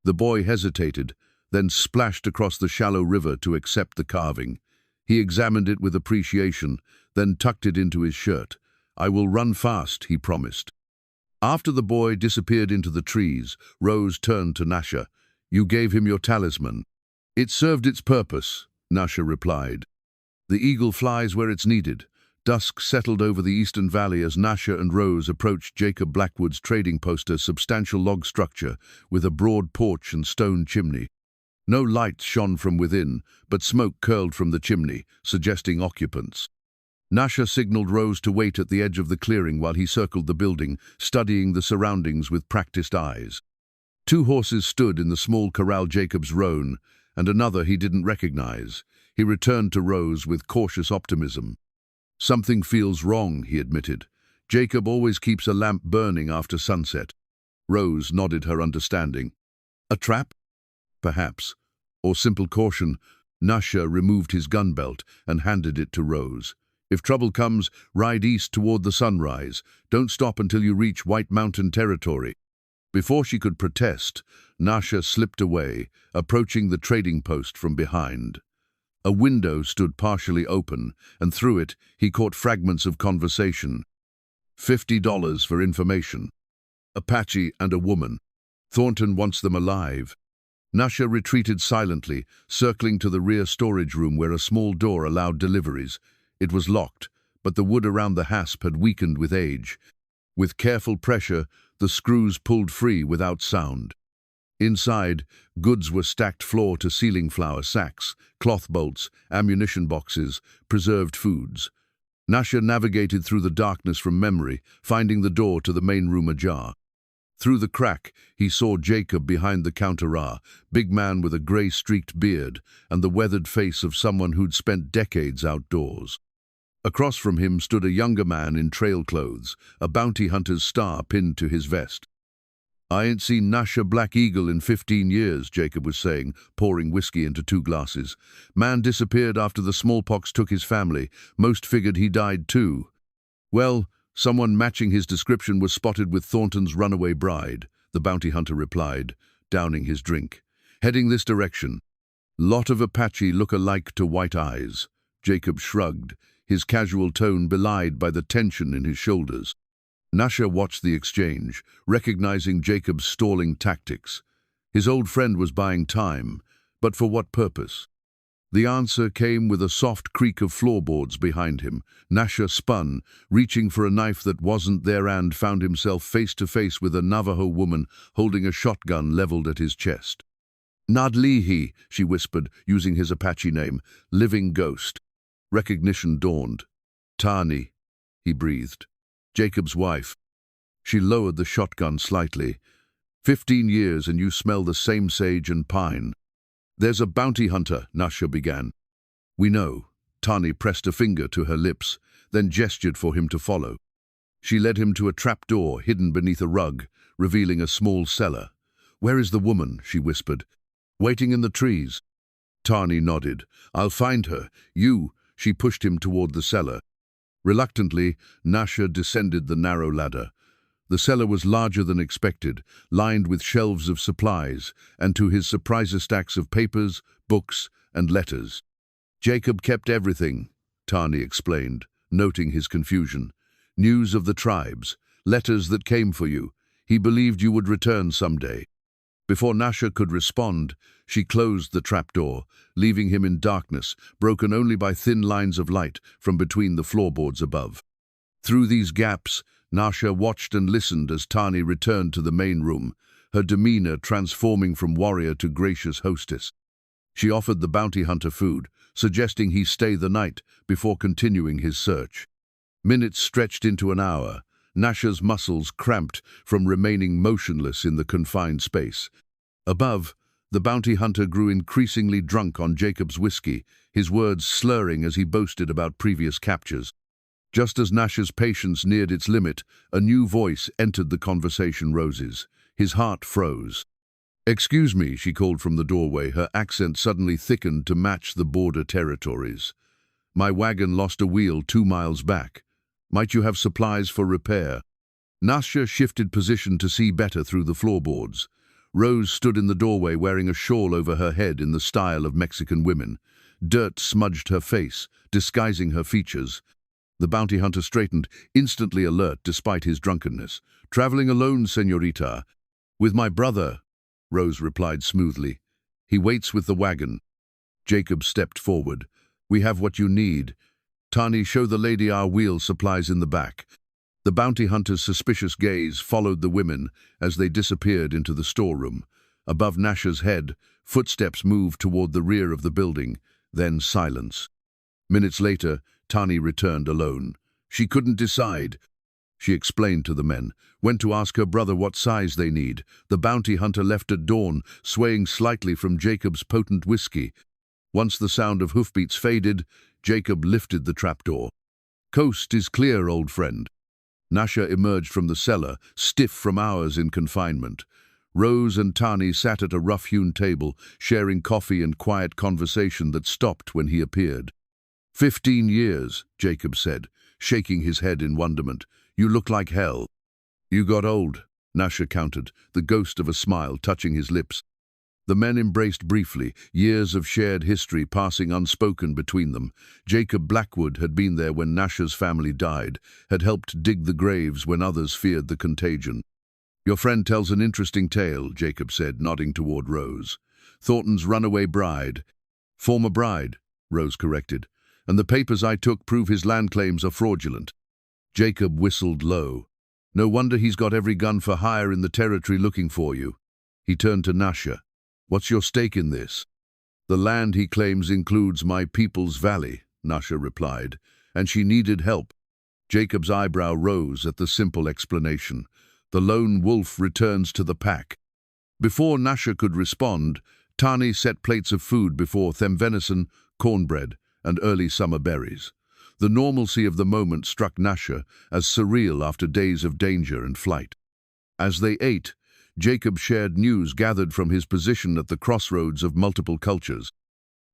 The boy hesitated, then splashed across the shallow river to accept the carving. He examined it with appreciation, then tucked it into his shirt. I will run fast, he promised. After the boy disappeared into the trees, Rose turned to Nascha. You gave him your talisman. It served its purpose, Nascha replied. The eagle flies where it's needed. Dusk settled over the eastern valley as Nascha and Rose approached Jacob Blackwood's trading post, a substantial log structure with a broad porch and stone chimney. No light shone from within, but smoke curled from the chimney, suggesting occupants. Nascha signaled Rose to wait at the edge of the clearing while he circled the building, studying the surroundings with practiced eyes. 2 horses stood in the small corral Jacob's roan, and another he didn't recognize. He returned to Rose with cautious optimism. Something feels wrong, he admitted. Jacob always keeps a lamp burning after sunset. Rose nodded her understanding. A trap? Perhaps. Or simple caution. Nascha removed his gun belt and handed it to Rose. If trouble comes, ride east toward the sunrise. Don't stop until you reach White Mountain territory. Before she could protest, Nascha slipped away, approaching the trading post from behind. A window stood partially open, and through it he caught fragments of conversation. $50 for information. Apache and a woman. Thornton wants them alive. Nascha retreated silently, circling to the rear storage room where a small door allowed deliveries. It was locked, but the wood around the hasp had weakened with age. With careful pressure, the screws pulled free without sound. Inside, goods were stacked floor-to-ceiling flour sacks, cloth bolts, ammunition boxes, preserved foods. Nascha navigated through the darkness from memory, finding the door to the main room ajar. Through the crack, he saw Jacob behind the counter, big man with a grey-streaked beard and the weathered face of someone who'd spent decades outdoors. Across from him stood a younger man in trail clothes, a bounty hunter's star pinned to his vest. I ain't seen Nascha Black-Eagle in 15 years, Jacob was saying, pouring whiskey into 2 glasses. Man disappeared after the smallpox took his family. Most figured he died too. Well, someone matching his description was spotted with Thornton's runaway bride, the bounty hunter replied, downing his drink. Heading this direction. Lot of Apache look alike to White Eyes. Jacob shrugged, his casual tone belied by the tension in his shoulders. Nascha watched the exchange, recognizing Jacob's stalling tactics. His old friend was buying time, but for what purpose? The answer came with a soft creak of floorboards behind him. Nascha spun, reaching for a knife that wasn't there, and found himself face to face with a Navajo woman holding a shotgun leveled at his chest. Nadlihi, she whispered, using his Apache name, living ghost. Recognition dawned. Tani, he breathed. Jacob's wife. She lowered the shotgun slightly. 15 years and you smell the same sage and pine. There's a bounty hunter, Nascha began. We know. Tani pressed a finger to her lips, then gestured for him to follow. She led him to a trapdoor hidden beneath a rug, revealing a small cellar. Where is the woman? She whispered. Waiting in the trees. Tani nodded. I'll find her. You. She pushed him toward the cellar. Reluctantly, Nascha descended the narrow ladder. The cellar was larger than expected, lined with shelves of supplies, and to his surprise stacks of papers, books, and letters. Jacob kept everything, Tani explained, noting his confusion. News of the tribes, letters that came for you. He believed you would return someday. Before Nascha could respond, she closed the trapdoor, leaving him in darkness, broken only by thin lines of light from between the floorboards above. Through these gaps, Nascha watched and listened as Tani returned to the main room, her demeanor transforming from warrior to gracious hostess. She offered the bounty hunter food, suggesting he stay the night before continuing his search. Minutes stretched into an hour. Nascha's muscles cramped from remaining motionless in the confined space. Above, the bounty hunter grew increasingly drunk on Jacob's whiskey, his words slurring as he boasted about previous captures. Just as Nascha's patience neared its limit, a new voice entered the conversation. Rose's. His heart froze. "Excuse me," she called from the doorway, her accent suddenly thickened to match the border territories. "My wagon lost a wheel 2 miles back. Might you have supplies for repair?" Nascha shifted position to see better through the floorboards. Rose stood in the doorway wearing a shawl over her head in the style of Mexican women. Dirt smudged her face, disguising her features. The bounty hunter straightened, instantly alert despite his drunkenness. "Traveling alone, señorita?" "With my brother," Rose replied smoothly. "He waits with the wagon." Jacob stepped forward. "We have what you need. Tani, show the lady our wheel supplies in the back." The bounty hunter's suspicious gaze followed the women as they disappeared into the storeroom. Above Nascha's head, footsteps moved toward the rear of the building, then silence. Minutes later, Tani returned alone. She couldn't decide. She explained to the men, went to ask her brother what size they need. The bounty hunter left at dawn, swaying slightly from Jacob's potent whiskey. Once the sound of hoofbeats faded, Jacob lifted the trapdoor. "Coast is clear, old friend." Nascha emerged from the cellar, stiff from hours in confinement. Rose and Tani sat at a rough-hewn table, sharing coffee and quiet conversation that stopped when he appeared. 15 years, Jacob said, shaking his head in wonderment. "You look like hell." "You got old," Nascha countered, the ghost of a smile touching his lips. The men embraced briefly, years of shared history passing unspoken between them. Jacob Blackwood had been there when Nascha's family died, had helped dig the graves when others feared the contagion. "Your friend tells an interesting tale," Jacob said, nodding toward Rose. "Thornton's runaway bride." "Former bride," Rose corrected. "And the papers I took prove his land claims are fraudulent." Jacob whistled low. "No wonder he's got every gun for hire in the territory looking for you." He turned to Nascha. "What's your stake in this?" "The land he claims includes my people's valley," Nascha replied, "and she needed help." Jacob's eyebrow rose at the simple explanation. The lone wolf returns to the pack. Before Nascha could respond, Tani set plates of food before them: venison, cornbread, and early summer berries. The normalcy of the moment struck Nascha as surreal after days of danger and flight. As they ate, Jacob shared news gathered from his position at the crossroads of multiple cultures.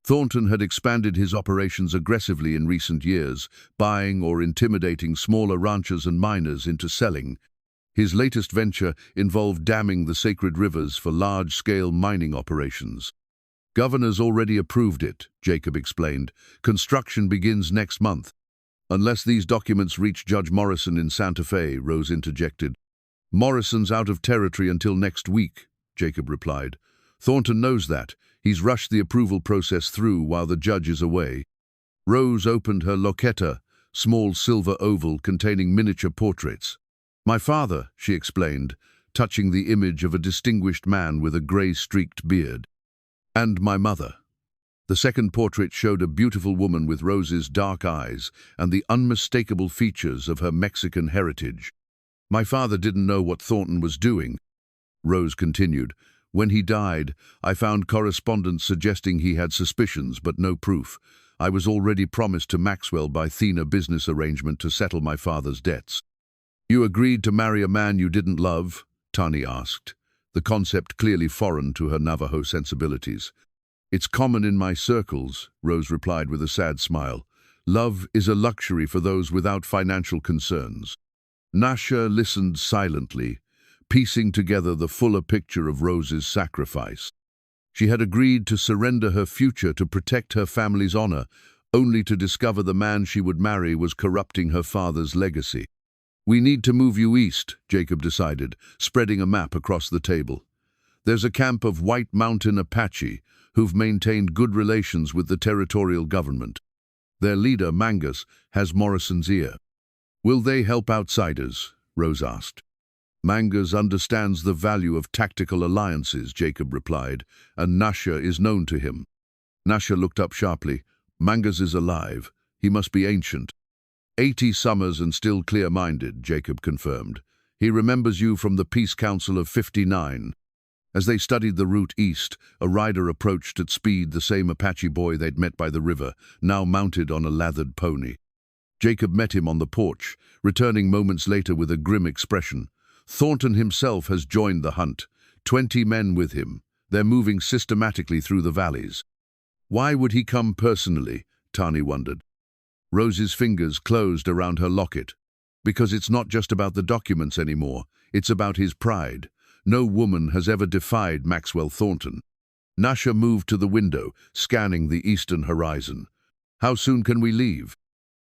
Thornton had expanded his operations aggressively in recent years, buying or intimidating smaller ranchers and miners into selling. His latest venture involved damming the sacred rivers for large-scale mining operations. "Governor's already approved it," Jacob explained. "Construction begins next month." "Unless these documents reach Judge Morrison in Santa Fe," Rose interjected. "Morrison's out of territory until next week," Jacob replied. "Thornton knows that. He's rushed the approval process through while the judge is away." Rose opened her loqueta, small silver oval containing miniature portraits. "My father," she explained, touching the image of a distinguished man with a grey-streaked beard. "And my mother." The second portrait showed a beautiful woman with Rose's dark eyes and the unmistakable features of her Mexican heritage. "My father didn't know what Thornton was doing," Rose continued. "When he died, I found correspondence suggesting he had suspicions, but no proof. I was already promised to Maxwell by Thena business arrangement to settle my father's debts." "You agreed to marry a man you didn't love?" Tani asked, the concept clearly foreign to her Navajo sensibilities. "It's common in my circles," Rose replied with a sad smile. "Love is a luxury for those without financial concerns." Nascha listened silently, piecing together the fuller picture of Rose's sacrifice. She had agreed to surrender her future to protect her family's honor, only to discover the man she would marry was corrupting her father's legacy. "We need to move you east," Jacob decided, spreading a map across the table. There's a camp of White Mountain Apache who've maintained good relations with the territorial government. Their leader, Mangus, has Morrison's ear. Will they help outsiders? Rose asked. Mangus understands the value of tactical alliances, Jacob replied, and Nascha is known to him. Nascha looked up sharply. Mangus is alive. He must be ancient. 80 summers and still clear-minded, Jacob confirmed. He remembers you from the Peace Council of 59. As they studied the route east, a rider approached at speed, the same Apache boy they'd met by the river, now mounted on a lathered pony. Jacob met him on the porch, returning moments later with a grim expression. Thornton himself has joined the hunt. 20 men with him. They're moving systematically through the valleys. Why would he come personally? Tani wondered. Rose's fingers closed around her locket. Because it's not just about the documents anymore. It's about his pride. No woman has ever defied Maxwell Thornton. Nascha moved to the window, scanning the eastern horizon. How soon can we leave?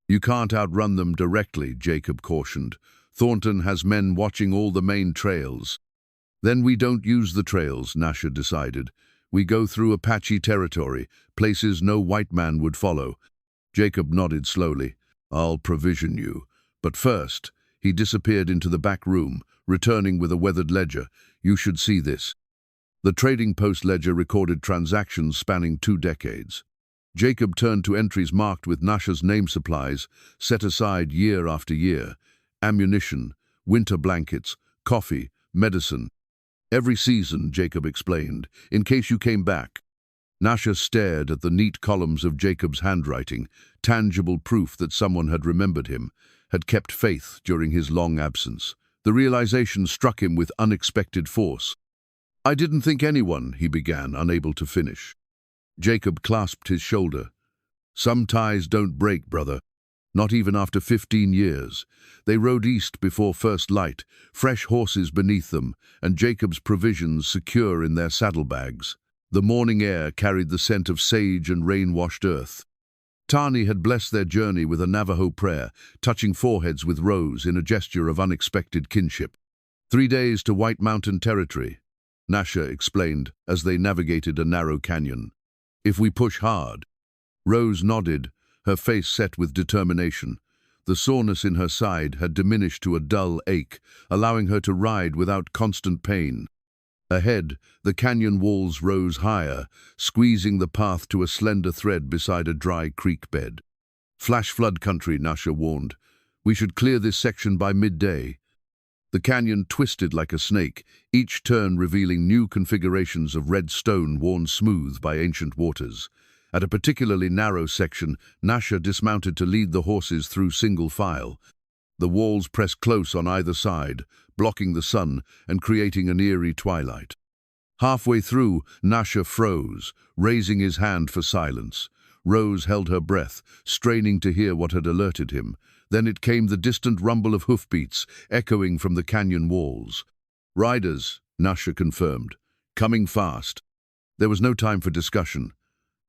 You can't outrun them directly, Jacob cautioned. Thornton has men watching all the main trails. Then we don't use the trails, Nascha decided. We go through Apache territory, places no white man would follow. Jacob nodded slowly. I'll provision you. But first, he disappeared into the back room, returning with a weathered ledger. You should see this. The Trading Post ledger recorded transactions spanning 2 decades. Jacob turned to entries marked with Nascha's name supplies, set aside year after year. Ammunition, winter blankets, coffee, medicine. Every season, Jacob explained, in case you came back. Nascha stared at the neat columns of Jacob's handwriting, tangible proof that someone had remembered him, had kept faith during his long absence. The realization struck him with unexpected force. I didn't think anyone, he began, unable to finish. Jacob clasped his shoulder. Some ties don't break, brother. Not even after 15 years. They rode east before first light, fresh horses beneath them, and Jacob's provisions secure in their saddlebags. The morning air carried the scent of sage and rain-washed earth. Tani had blessed their journey with a Navajo prayer, touching foreheads with Rose in a gesture of unexpected kinship. 3 days to White Mountain territory, Nascha explained as they navigated a narrow canyon. If we push hard. Rose nodded, her face set with determination. The soreness in her side had diminished to a dull ache, allowing her to ride without constant pain. Ahead, the canyon walls rose higher, squeezing the path to a slender thread beside a dry creek bed. Flash flood country, Nascha warned. We should clear this section by midday. The canyon twisted like a snake, each turn revealing new configurations of red stone worn smooth by ancient waters. At a particularly narrow section, Nascha dismounted to lead the horses through single file. The walls pressed close on either side, blocking the sun and creating an eerie twilight. Halfway through, Nascha froze, raising his hand for silence. Rose held her breath, straining to hear what had alerted him. Then it came the distant rumble of hoofbeats, echoing from the canyon walls. Riders, Nascha confirmed, coming fast. There was no time for discussion.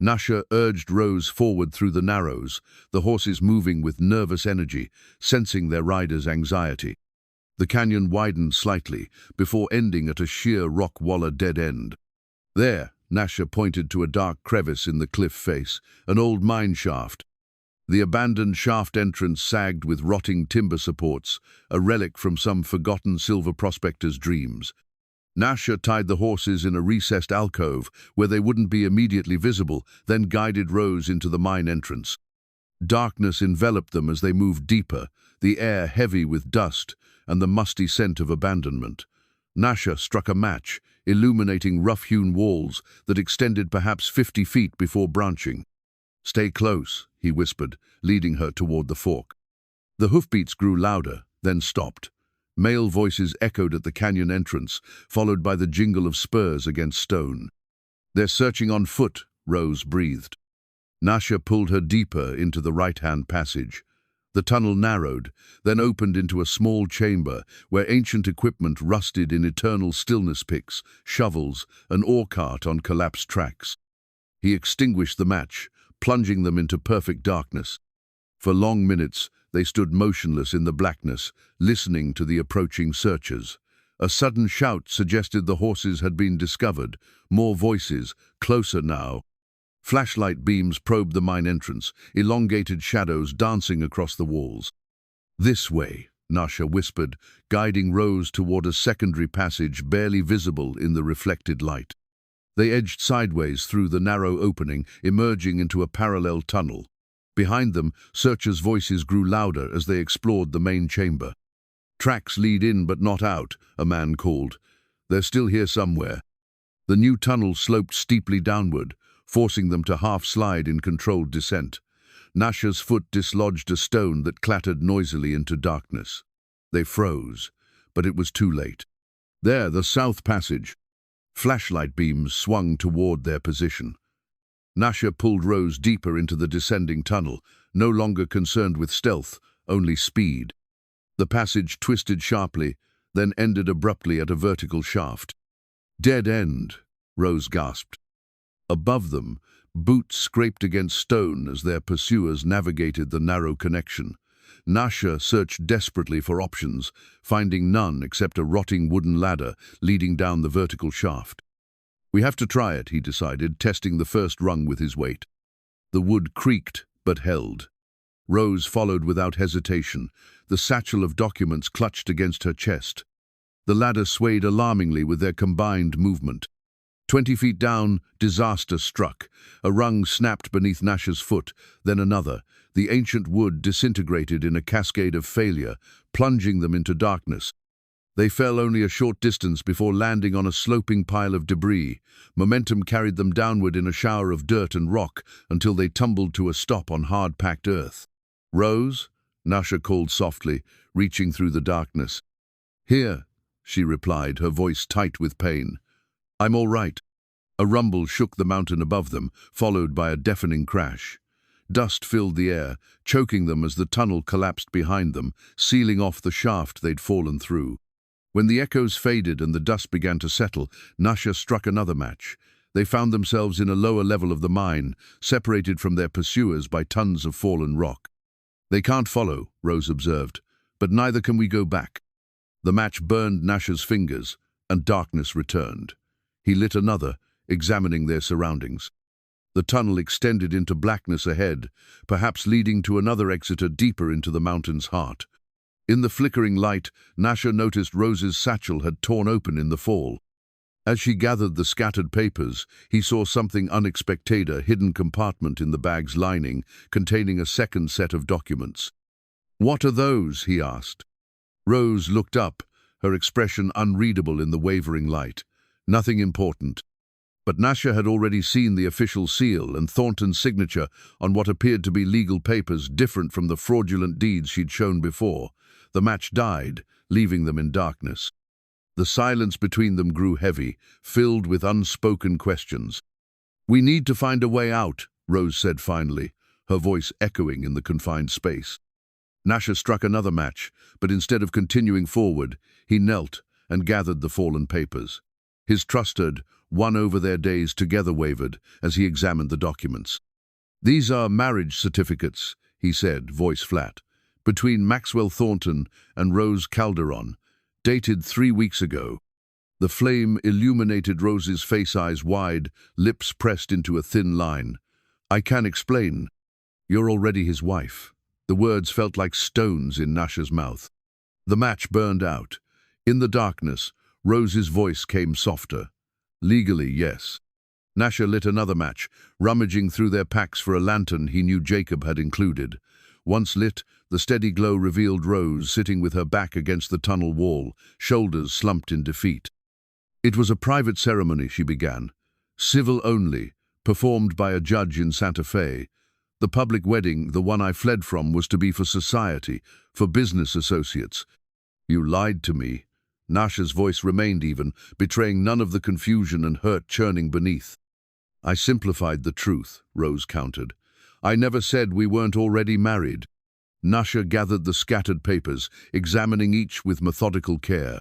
Nascha urged Rose forward through the narrows, the horses moving with nervous energy, sensing their riders' anxiety. The canyon widened slightly, before ending at a sheer rock-walla dead end. There, Nascha pointed to a dark crevice in the cliff face, an old mine shaft. The abandoned shaft entrance sagged with rotting timber supports, a relic from some forgotten silver prospector's dreams. Nascha tied the horses in a recessed alcove where they wouldn't be immediately visible, then guided Rose into the mine entrance. Darkness enveloped them as they moved deeper, the air heavy with dust and the musty scent of abandonment. Nascha struck a match, illuminating rough-hewn walls that extended perhaps 50 feet before branching. Stay close, he whispered, leading her toward the fork. The hoofbeats grew louder, then stopped. Male voices echoed at the canyon entrance, followed by the jingle of spurs against stone. They're searching on foot, Rose breathed. Nascha pulled her deeper into the right-hand passage. The tunnel narrowed, then opened into a small chamber where ancient equipment rusted in eternal stillness, picks, shovels, an ore cart on collapsed tracks. He extinguished the match, plunging them into perfect darkness. For long minutes, they stood motionless in the blackness, listening to the approaching searchers. A sudden shout suggested the horses had been discovered. More voices, closer now. Flashlight beams probed the mine entrance, elongated shadows dancing across the walls. "This way," Nascha whispered, guiding Rose toward a secondary passage barely visible in the reflected light. They edged sideways through the narrow opening, emerging into a parallel tunnel. Behind them, searchers' voices grew louder as they explored the main chamber. "Tracks lead in but not out," a man called. "They're still here somewhere." The new tunnel sloped steeply downward, forcing them to half-slide in controlled descent. Nascha's foot dislodged a stone that clattered noisily into darkness. They froze, but it was too late. There, the south passage. Flashlight beams swung toward their position. Nascha pulled Rose deeper into the descending tunnel, no longer concerned with stealth, only speed. The passage twisted sharply, then ended abruptly at a vertical shaft. "Dead end," Rose gasped. Above them, boots scraped against stone as their pursuers navigated the narrow connection. Nascha searched desperately for options, finding none except a rotting wooden ladder leading down the vertical shaft. "We have to try it," he decided, testing the first rung with his weight. The wood creaked, but held. Rose followed without hesitation, the satchel of documents clutched against her chest. The ladder swayed alarmingly with their combined movement. 20 feet down, disaster struck. A rung snapped beneath Nascha's foot, then another. The ancient wood disintegrated in a cascade of failure, plunging them into darkness. They fell only a short distance before landing on a sloping pile of debris. Momentum carried them downward in a shower of dirt and rock until they tumbled to a stop on hard-packed earth. "Rose?" Nascha called softly, reaching through the darkness. "Here," she replied, her voice tight with pain. "I'm all right." A rumble shook the mountain above them, followed by a deafening crash. Dust filled the air, choking them as the tunnel collapsed behind them, sealing off the shaft they'd fallen through. When the echoes faded and the dust began to settle, Nascha struck another match. They found themselves in a lower level of the mine, separated from their pursuers by tons of fallen rock. "They can't follow," Rose observed, "but neither can we go back." The match burned Nascha's fingers, and darkness returned. He lit another, examining their surroundings. The tunnel extended into blackness ahead, perhaps leading to another exit deeper into the mountain's heart. In the flickering light, Nascha noticed Rose's satchel had torn open in the fall. As she gathered the scattered papers, he saw something unexpected, a hidden compartment in the bag's lining, containing a second set of documents. "What are those?" he asked. Rose looked up, her expression unreadable in the wavering light. "Nothing important." But Nascha had already seen the official seal and Thornton's signature on what appeared to be legal papers different from the fraudulent deeds she'd shown before. The match died, leaving them in darkness. The silence between them grew heavy, filled with unspoken questions. "We need to find a way out," Rose said finally, her voice echoing in the confined space. Nascha struck another match, but instead of continuing forward, he knelt and gathered the fallen papers. His trusted, won over their days together wavered as he examined the documents. "These are marriage certificates," he said, voice flat, "between Maxwell Thornton and Rose Calderon, dated 3 weeks ago." The flame illuminated Rose's face, eyes wide, lips pressed into a thin line. "I can explain. You're already his wife." The words felt like stones in Nascha's mouth. The match burned out. In the darkness, Rose's voice came softer. "Legally, yes." Nascha lit another match, rummaging through their packs for a lantern he knew Jacob had included. Once lit, the steady glow revealed Rose sitting with her back against the tunnel wall, shoulders slumped in defeat. "It was a private ceremony," she began. "Civil only, performed by a judge in Santa Fe. The public wedding, the one I fled from, was to be for society, for business associates." "You lied to me." Nascha's voice remained even, betraying none of the confusion and hurt churning beneath. "I simplified the truth," Rose countered. "I never said we weren't already married." Nascha gathered the scattered papers, examining each with methodical care.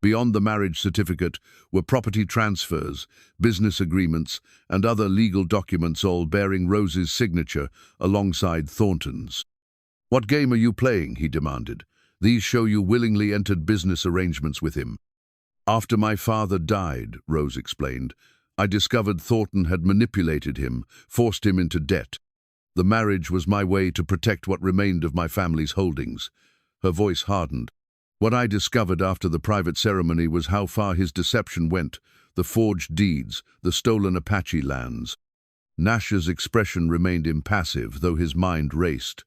Beyond the marriage certificate were property transfers, business agreements, and other legal documents, all bearing Rose's signature alongside Thornton's. "What game are you playing?" he demanded. "These show you willingly entered business arrangements with him." After my father died, Rose explained, I discovered Thornton had manipulated him, forced him into debt. The marriage was my way to protect what remained of my family's holdings. Her voice hardened. What I discovered after the private ceremony was how far his deception went, the forged deeds, the stolen Apache lands. Nascha's expression remained impassive, though his mind raced.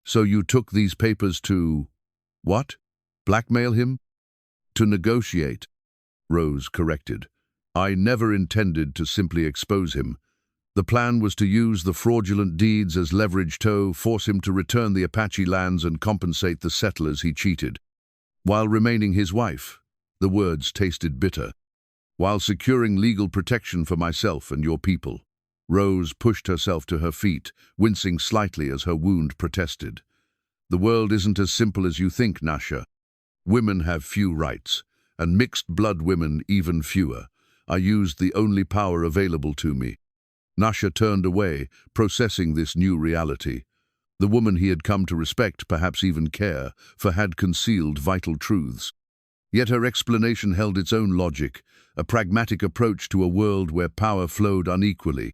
So you took these papers to… what? Blackmail him? To negotiate, Rose corrected. I never intended to simply expose him. The plan was to use the fraudulent deeds as leverage to force him to return the Apache lands and compensate the settlers he cheated. While remaining his wife, the words tasted bitter. While securing legal protection for myself and your people. Rose pushed herself to her feet, wincing slightly as her wound protested. The world isn't as simple as you think, Nascha. Women have few rights, and mixed-blood women even fewer. I used the only power available to me. Nascha turned away, processing this new reality. The woman he had come to respect, perhaps even care, for had concealed vital truths. Yet her explanation held its own logic, a pragmatic approach to a world where power flowed unequally.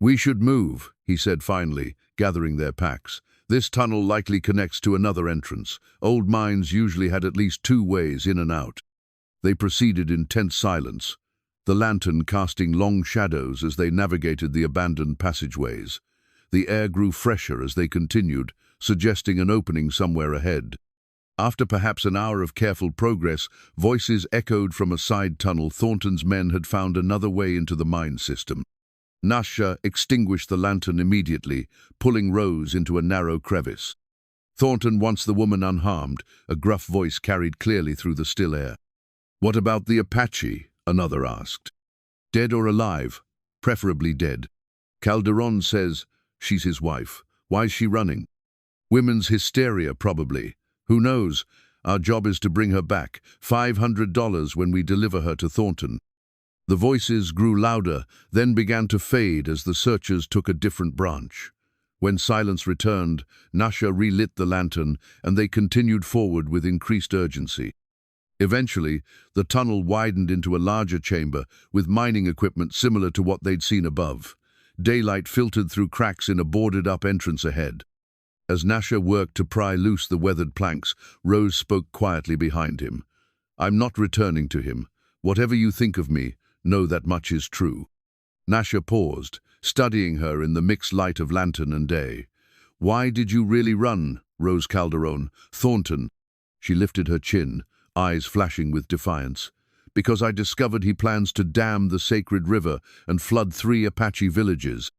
We should move, he said finally, gathering their packs. This tunnel likely connects to another entrance. Old mines usually had at least 2 ways in and out. They proceeded in tense silence, the lantern casting long shadows as they navigated the abandoned passageways. The air grew fresher as they continued, suggesting an opening somewhere ahead. After perhaps an hour of careful progress, voices echoed from a side tunnel. Thornton's men had found another way into the mine system. Nascha extinguished the lantern immediately, pulling Rose into a narrow crevice. Thornton wants the woman unharmed, a gruff voice carried clearly through the still air. What about the Apache? Another asked. Dead or alive? Preferably dead. Calderon says she's his wife. Why's she running? Women's hysteria, probably. Who knows? Our job is to bring her back. $500 when we deliver her to Thornton. The voices grew louder, then began to fade as the searchers took a different branch. When silence returned, Nascha relit the lantern, and they continued forward with increased urgency. Eventually, the tunnel widened into a larger chamber, with mining equipment similar to what they'd seen above. Daylight filtered through cracks in a boarded-up entrance ahead. As Nascha worked to pry loose the weathered planks, Rose spoke quietly behind him. I'm not returning to him. Whatever you think of me, know that much is true. Nascha paused, studying her in the mixed light of lantern and day. Why did you really run, Rose Calderon? Thornton. She lifted her chin, eyes flashing with defiance. Because I discovered he plans to dam the sacred river and flood 3 Apache villages.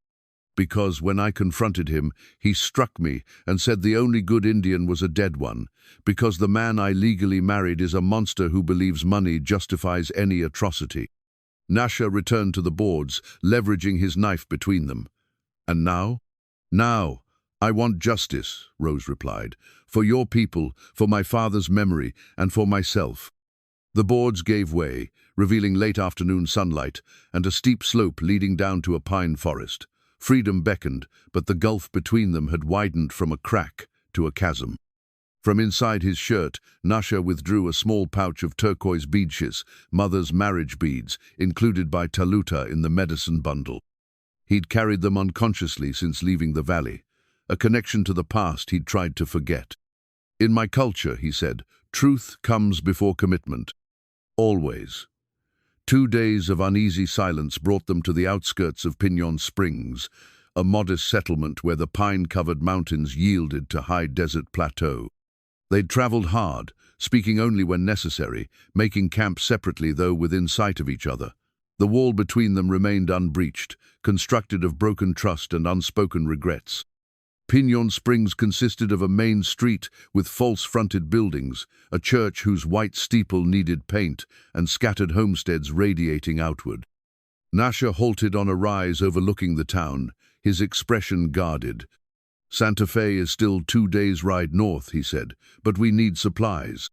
Because when I confronted him, he struck me and said the only good Indian was a dead one. Because the man I legally married is a monster who believes money justifies any atrocity. Nascha returned to the boards, leveraging his knife between them. And now? Now, I want justice, Rose replied. For your people, for my father's memory, and for myself. The boards gave way, revealing late afternoon sunlight and a steep slope leading down to a pine forest. Freedom beckoned, but the gulf between them had widened from a crack to a chasm. From inside his shirt, Nascha withdrew a small pouch of turquoise beadshes, mother's marriage beads, included by Taluta in the medicine bundle. He'd carried them unconsciously since leaving the valley, a connection to the past he'd tried to forget. In my culture, he said, truth comes before commitment. Always. 2 days of uneasy silence brought them to the outskirts of Pinon Springs, a modest settlement where the pine-covered mountains yielded to high desert plateau. They'd traveled hard, speaking only when necessary, making camp separately though within sight of each other. The wall between them remained unbreached, constructed of broken trust and unspoken regrets. Pinon Springs consisted of a main street with false-fronted buildings, a church whose white steeple needed paint, and scattered homesteads radiating outward. Nascha halted on a rise overlooking the town, his expression guarded. Santa Fe is still 2 days' ride north, he said, but we need supplies.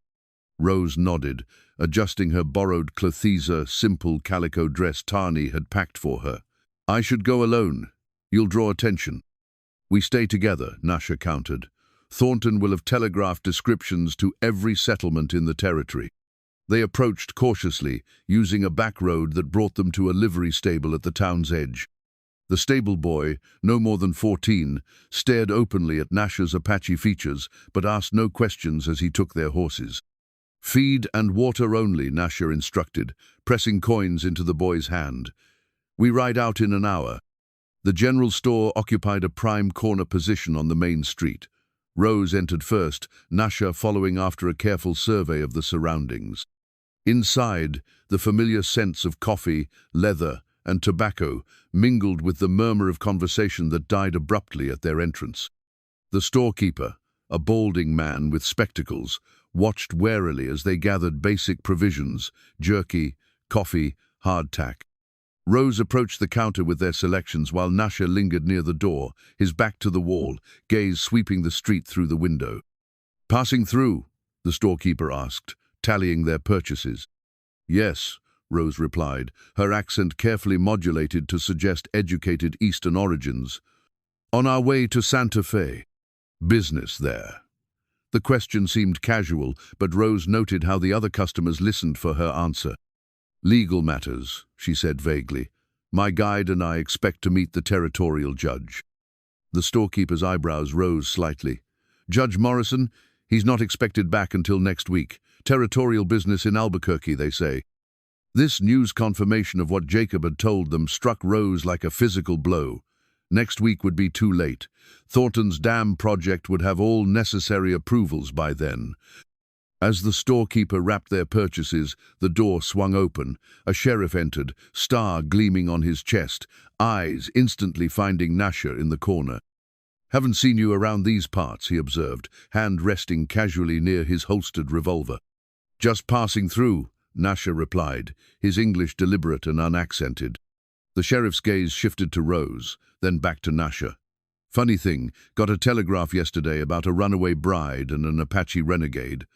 Rose nodded, adjusting her borrowed clothesa, simple calico dress Tani had packed for her. I should go alone. You'll draw attention. We stay together, Nascha countered. Thornton will have telegraphed descriptions to every settlement in the territory. They approached cautiously, using a back road that brought them to a livery stable at the town's edge. The stable boy, no more than 14, stared openly at Nascha's Apache features, but asked no questions as he took their horses. "Feed and water only," Nascha instructed, pressing coins into the boy's hand. "We ride out in an hour." The general store occupied a prime corner position on the main street. Rose entered first, Nascha following after a careful survey of the surroundings. Inside, the familiar scents of coffee, leather, and tobacco mingled with the murmur of conversation that died abruptly at their entrance. The storekeeper, a balding man with spectacles, watched warily as they gathered basic provisions: jerky, coffee, hardtack. Rose approached the counter with their selections while Nascha lingered near the door, his back to the wall, gaze sweeping the street through the window. "Passing through?" the storekeeper asked, tallying their purchases. "Yes," Rose replied, her accent carefully modulated to suggest educated Eastern origins. "On our way to Santa Fe." "Business there." The question seemed casual, but Rose noted how the other customers listened for her answer. "Legal matters," she said vaguely. "My guide and I expect to meet the territorial judge." The storekeeper's eyebrows rose slightly. "Judge Morrison? He's not expected back until next week. Territorial business in Albuquerque, they say." This news confirmation of what Jacob had told them struck Rose like a physical blow. Next week would be too late. Thornton's dam project would have all necessary approvals by then. As the storekeeper wrapped their purchases, the door swung open. A sheriff entered, star gleaming on his chest, eyes instantly finding Nascha in the corner. "Haven't seen you around these parts," he observed, hand resting casually near his holstered revolver. "Just passing through," Nascha replied, his English deliberate and unaccented. The sheriff's gaze shifted to Rose, then back to Nascha. "Funny thing, got a telegraph yesterday about a runaway bride and an Apache renegade.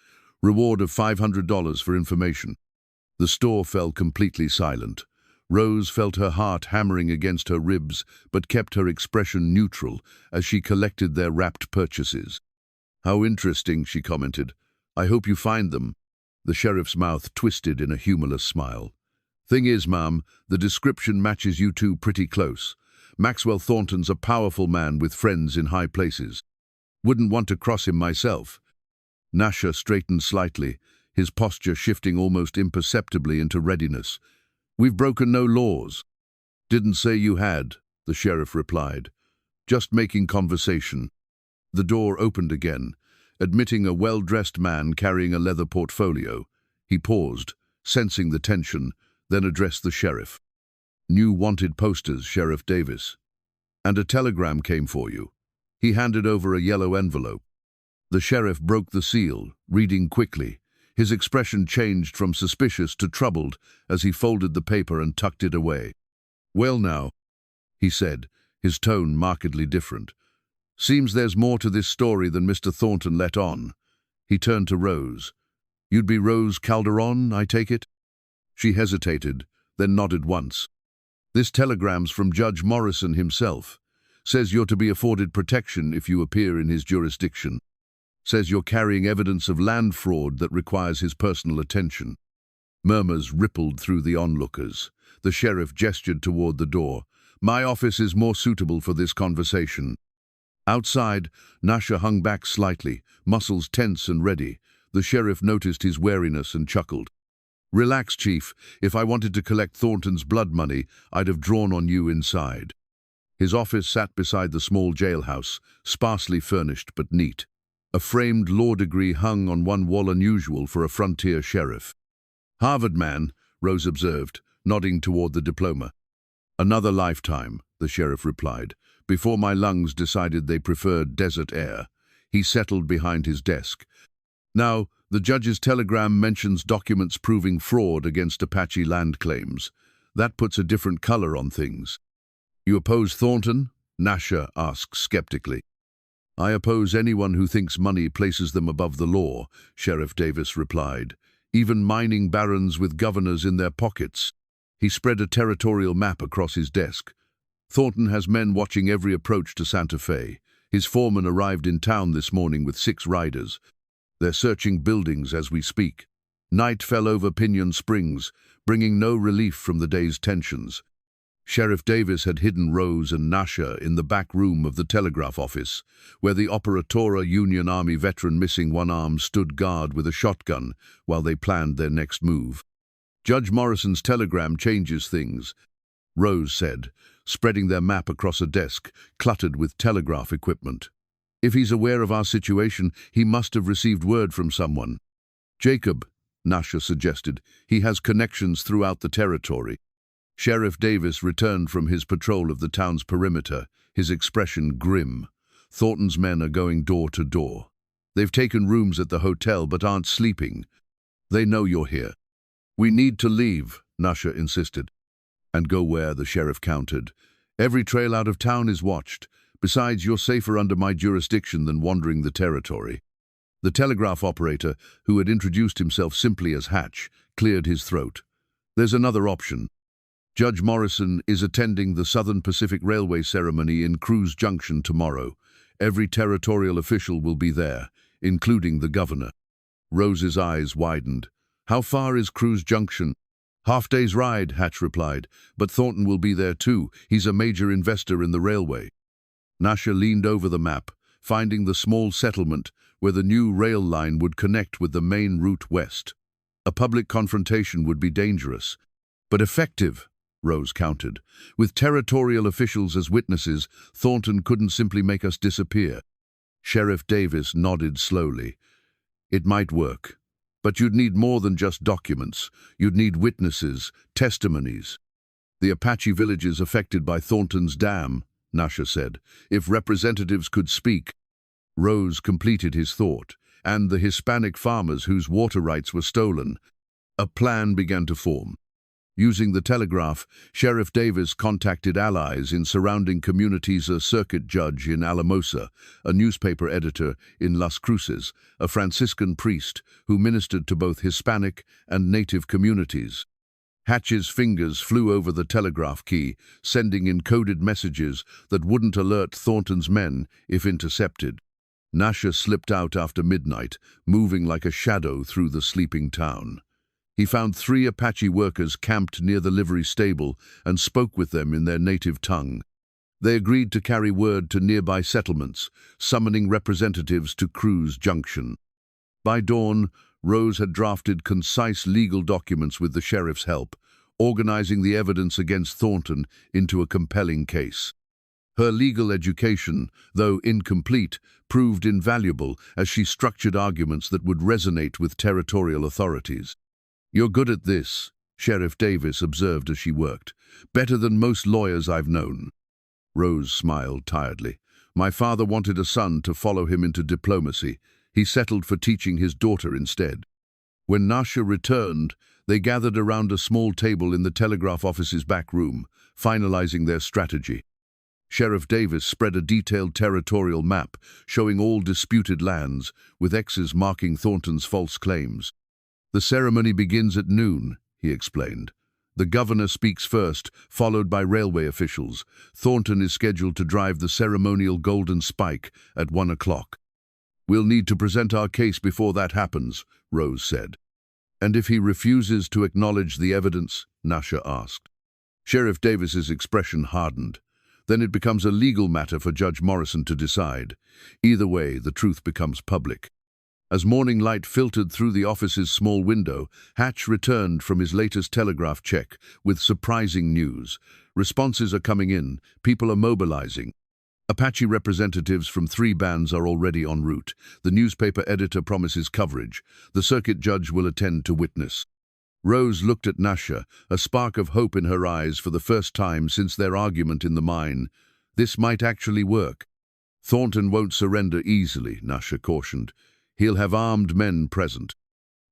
Reward of $500 for information." The store fell completely silent. Rose felt her heart hammering against her ribs, but kept her expression neutral as she collected their wrapped purchases. "How interesting," she commented. "I hope you find them." The sheriff's mouth twisted in a humorless smile. "Thing is, ma'am, the description matches you two pretty close. Maxwell Thornton's a powerful man with friends in high places. Wouldn't want to cross him myself." Nascha straightened slightly, his posture shifting almost imperceptibly into readiness. "We've broken no laws." "Didn't say you had," the sheriff replied. "Just making conversation." The door opened again, admitting a well-dressed man carrying a leather portfolio. He paused, sensing the tension, then addressed the sheriff. "New wanted posters, Sheriff Davis. And a telegram came for you." He handed over a yellow envelope. The sheriff broke the seal, reading quickly. His expression changed from suspicious to troubled as he folded the paper and tucked it away. "Well now," he said, his tone markedly different. "Seems there's more to this story than Mr. Thornton let on." He turned to Rose. "You'd be Rose Calderon, I take it?" She hesitated, then nodded once. "This telegram's from Judge Morrison himself. Says you're to be afforded protection if you appear in his jurisdiction. Says you're carrying evidence of land fraud that requires his personal attention." Murmurs rippled through the onlookers. The sheriff gestured toward the door. "My office is more suitable for this conversation." Outside, Nascha hung back slightly, muscles tense and ready. The sheriff noticed his wariness and chuckled. "Relax, Chief. If I wanted to collect Thornton's blood money, I'd have drawn on you inside." His office sat beside the small jailhouse, sparsely furnished but neat. A framed law degree hung on one wall, unusual for a frontier sheriff. "Harvard man," Rose observed, nodding toward the diploma. "Another lifetime," the sheriff replied, "before my lungs decided they preferred desert air." He settled behind his desk. "Now, the judge's telegram mentions documents proving fraud against Apache land claims. That puts a different color on things." "You oppose Thornton?" Nascha asked skeptically. "I oppose anyone who thinks money places them above the law," Sheriff Davis replied. "Even mining barons with governors in their pockets." He spread a territorial map across his desk. "Thornton has men watching every approach to Santa Fe. His foreman arrived in town this morning with 6 riders. They're searching buildings as we speak." Night fell over Pinyon Springs, bringing no relief from the day's tensions. Sheriff Davis had hidden Rose and Nascha in the back room of the telegraph office, where the Operatora Union Army veteran missing one arm stood guard with a shotgun while they planned their next move. "Judge Morrison's telegram changes things," Rose said, spreading their map across a desk cluttered with telegraph equipment. "If he's aware of our situation, he must have received word from someone." "Jacob," Nascha suggested. "He has connections throughout the territory." Sheriff Davis returned from his patrol of the town's perimeter, his expression grim. "Thornton's men are going door to door. They've taken rooms at the hotel but aren't sleeping. They know you're here." "We need to leave," Nascha insisted. "And go where?" the sheriff countered. "Every trail out of town is watched. Besides, you're safer under my jurisdiction than wandering the territory." The telegraph operator, who had introduced himself simply as Hatch, cleared his throat. "There's another option. Judge Morrison is attending the Southern Pacific Railway ceremony in Cruz Junction tomorrow. Every territorial official will be there, including the governor." Rose's eyes widened. "How far is Cruz Junction?" "Half-day's ride," Hatch replied, "but Thornton will be there too. He's a major investor in the railway." Nascha leaned over the map, finding the small settlement where the new rail line would connect with the main route west. "A public confrontation would be dangerous, but effective," Rose countered. "With territorial officials as witnesses, Thornton couldn't simply make us disappear." Sheriff Davis nodded slowly. "It might work. But you'd need more than just documents. You'd need witnesses, testimonies." "The Apache villages affected by Thornton's dam," Nascha said. "If representatives could speak." Rose completed his thought. "And the Hispanic farmers whose water rights were stolen." A plan began to form. Using the telegraph, Sheriff Davis contacted allies in surrounding communities, a circuit judge in Alamosa, a newspaper editor in Las Cruces, a Franciscan priest who ministered to both Hispanic and native communities. Hatch's fingers flew over the telegraph key, sending encoded messages that wouldn't alert Thornton's men if intercepted. Nascha slipped out after midnight, moving like a shadow through the sleeping town. He found 3 Apache workers camped near the livery stable and spoke with them in their native tongue. They agreed to carry word to nearby settlements, summoning representatives to Cruz Junction. By dawn, Rose had drafted concise legal documents with the sheriff's help, organizing the evidence against Thornton into a compelling case. Her legal education, though incomplete, proved invaluable as she structured arguments that would resonate with territorial authorities. "You're good at this," Sheriff Davis observed as she worked. "Better than most lawyers I've known." Rose smiled tiredly. "My father wanted a son to follow him into diplomacy. He settled for teaching his daughter instead." When Nascha returned, they gathered around a small table in the telegraph office's back room, finalizing their strategy. Sheriff Davis spread a detailed territorial map showing all disputed lands, with X's marking Thornton's false claims. "The ceremony begins at noon," he explained. "The governor speaks first, followed by railway officials. Thornton is scheduled to drive the ceremonial golden spike at 1 o'clock. "We'll need to present our case before that happens," Rose said. "And if he refuses to acknowledge the evidence?" Nascha asked. Sheriff Davis's expression hardened. "Then it becomes a legal matter for Judge Morrison to decide. Either way, the truth becomes public." As morning light filtered through the office's small window, Hatch returned from his latest telegraph check with surprising news. "Responses are coming in. People are mobilizing. Apache representatives from 3 bands are already en route. The newspaper editor promises coverage. The circuit judge will attend to witness." Rose looked at Nascha, a spark of hope in her eyes for the first time since their argument in the mine. This might actually work. "Thornton won't surrender easily," Nascha cautioned. "He'll have armed men present."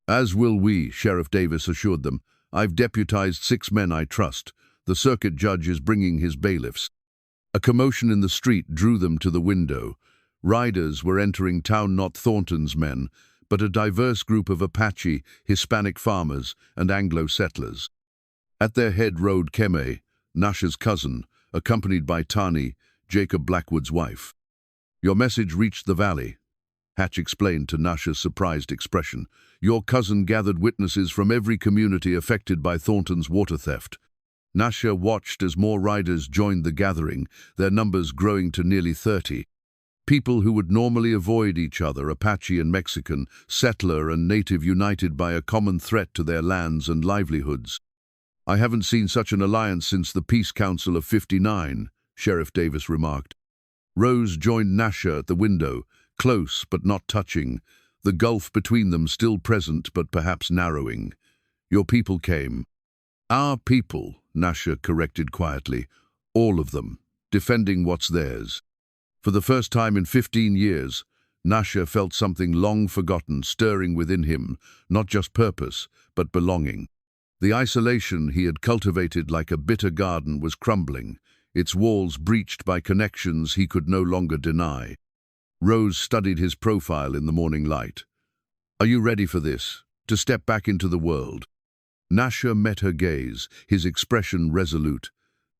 "As will we," Sheriff Davis assured them. "I've deputized 6 men I trust. The circuit judge is bringing his bailiffs." A commotion in the street drew them to the window. Riders were entering town, not Thornton's men, but a diverse group of Apache, Hispanic farmers, and Anglo settlers. At their head rode Keme, Nascha's cousin, accompanied by Tani, Jacob Blackwood's wife. "Your message reached the valley," Hatch explained to Nasha's surprised expression. Your cousin gathered witnesses from every community affected by Thornton's water theft. Nasha watched as more riders joined the gathering, their numbers growing to nearly 30. People who would normally avoid each other, Apache and Mexican, settler and native, united by a common threat to their lands and livelihoods. I haven't seen such an alliance since the Peace Council of '59, Sheriff Davis remarked. Rose joined Nasha at the window, close but not touching, the gulf between them still present but perhaps narrowing. Your people came. Our people, Nasha corrected quietly. All of them, defending what's theirs. For the first time in 15 years, Nasha felt something long forgotten stirring within him, not just purpose, but belonging. The isolation he had cultivated like a bitter garden was crumbling, its walls breached by connections he could no longer deny. Rose studied his profile in the morning light. Are you ready for this? To step back into the world? Nasha met her gaze, his expression resolute.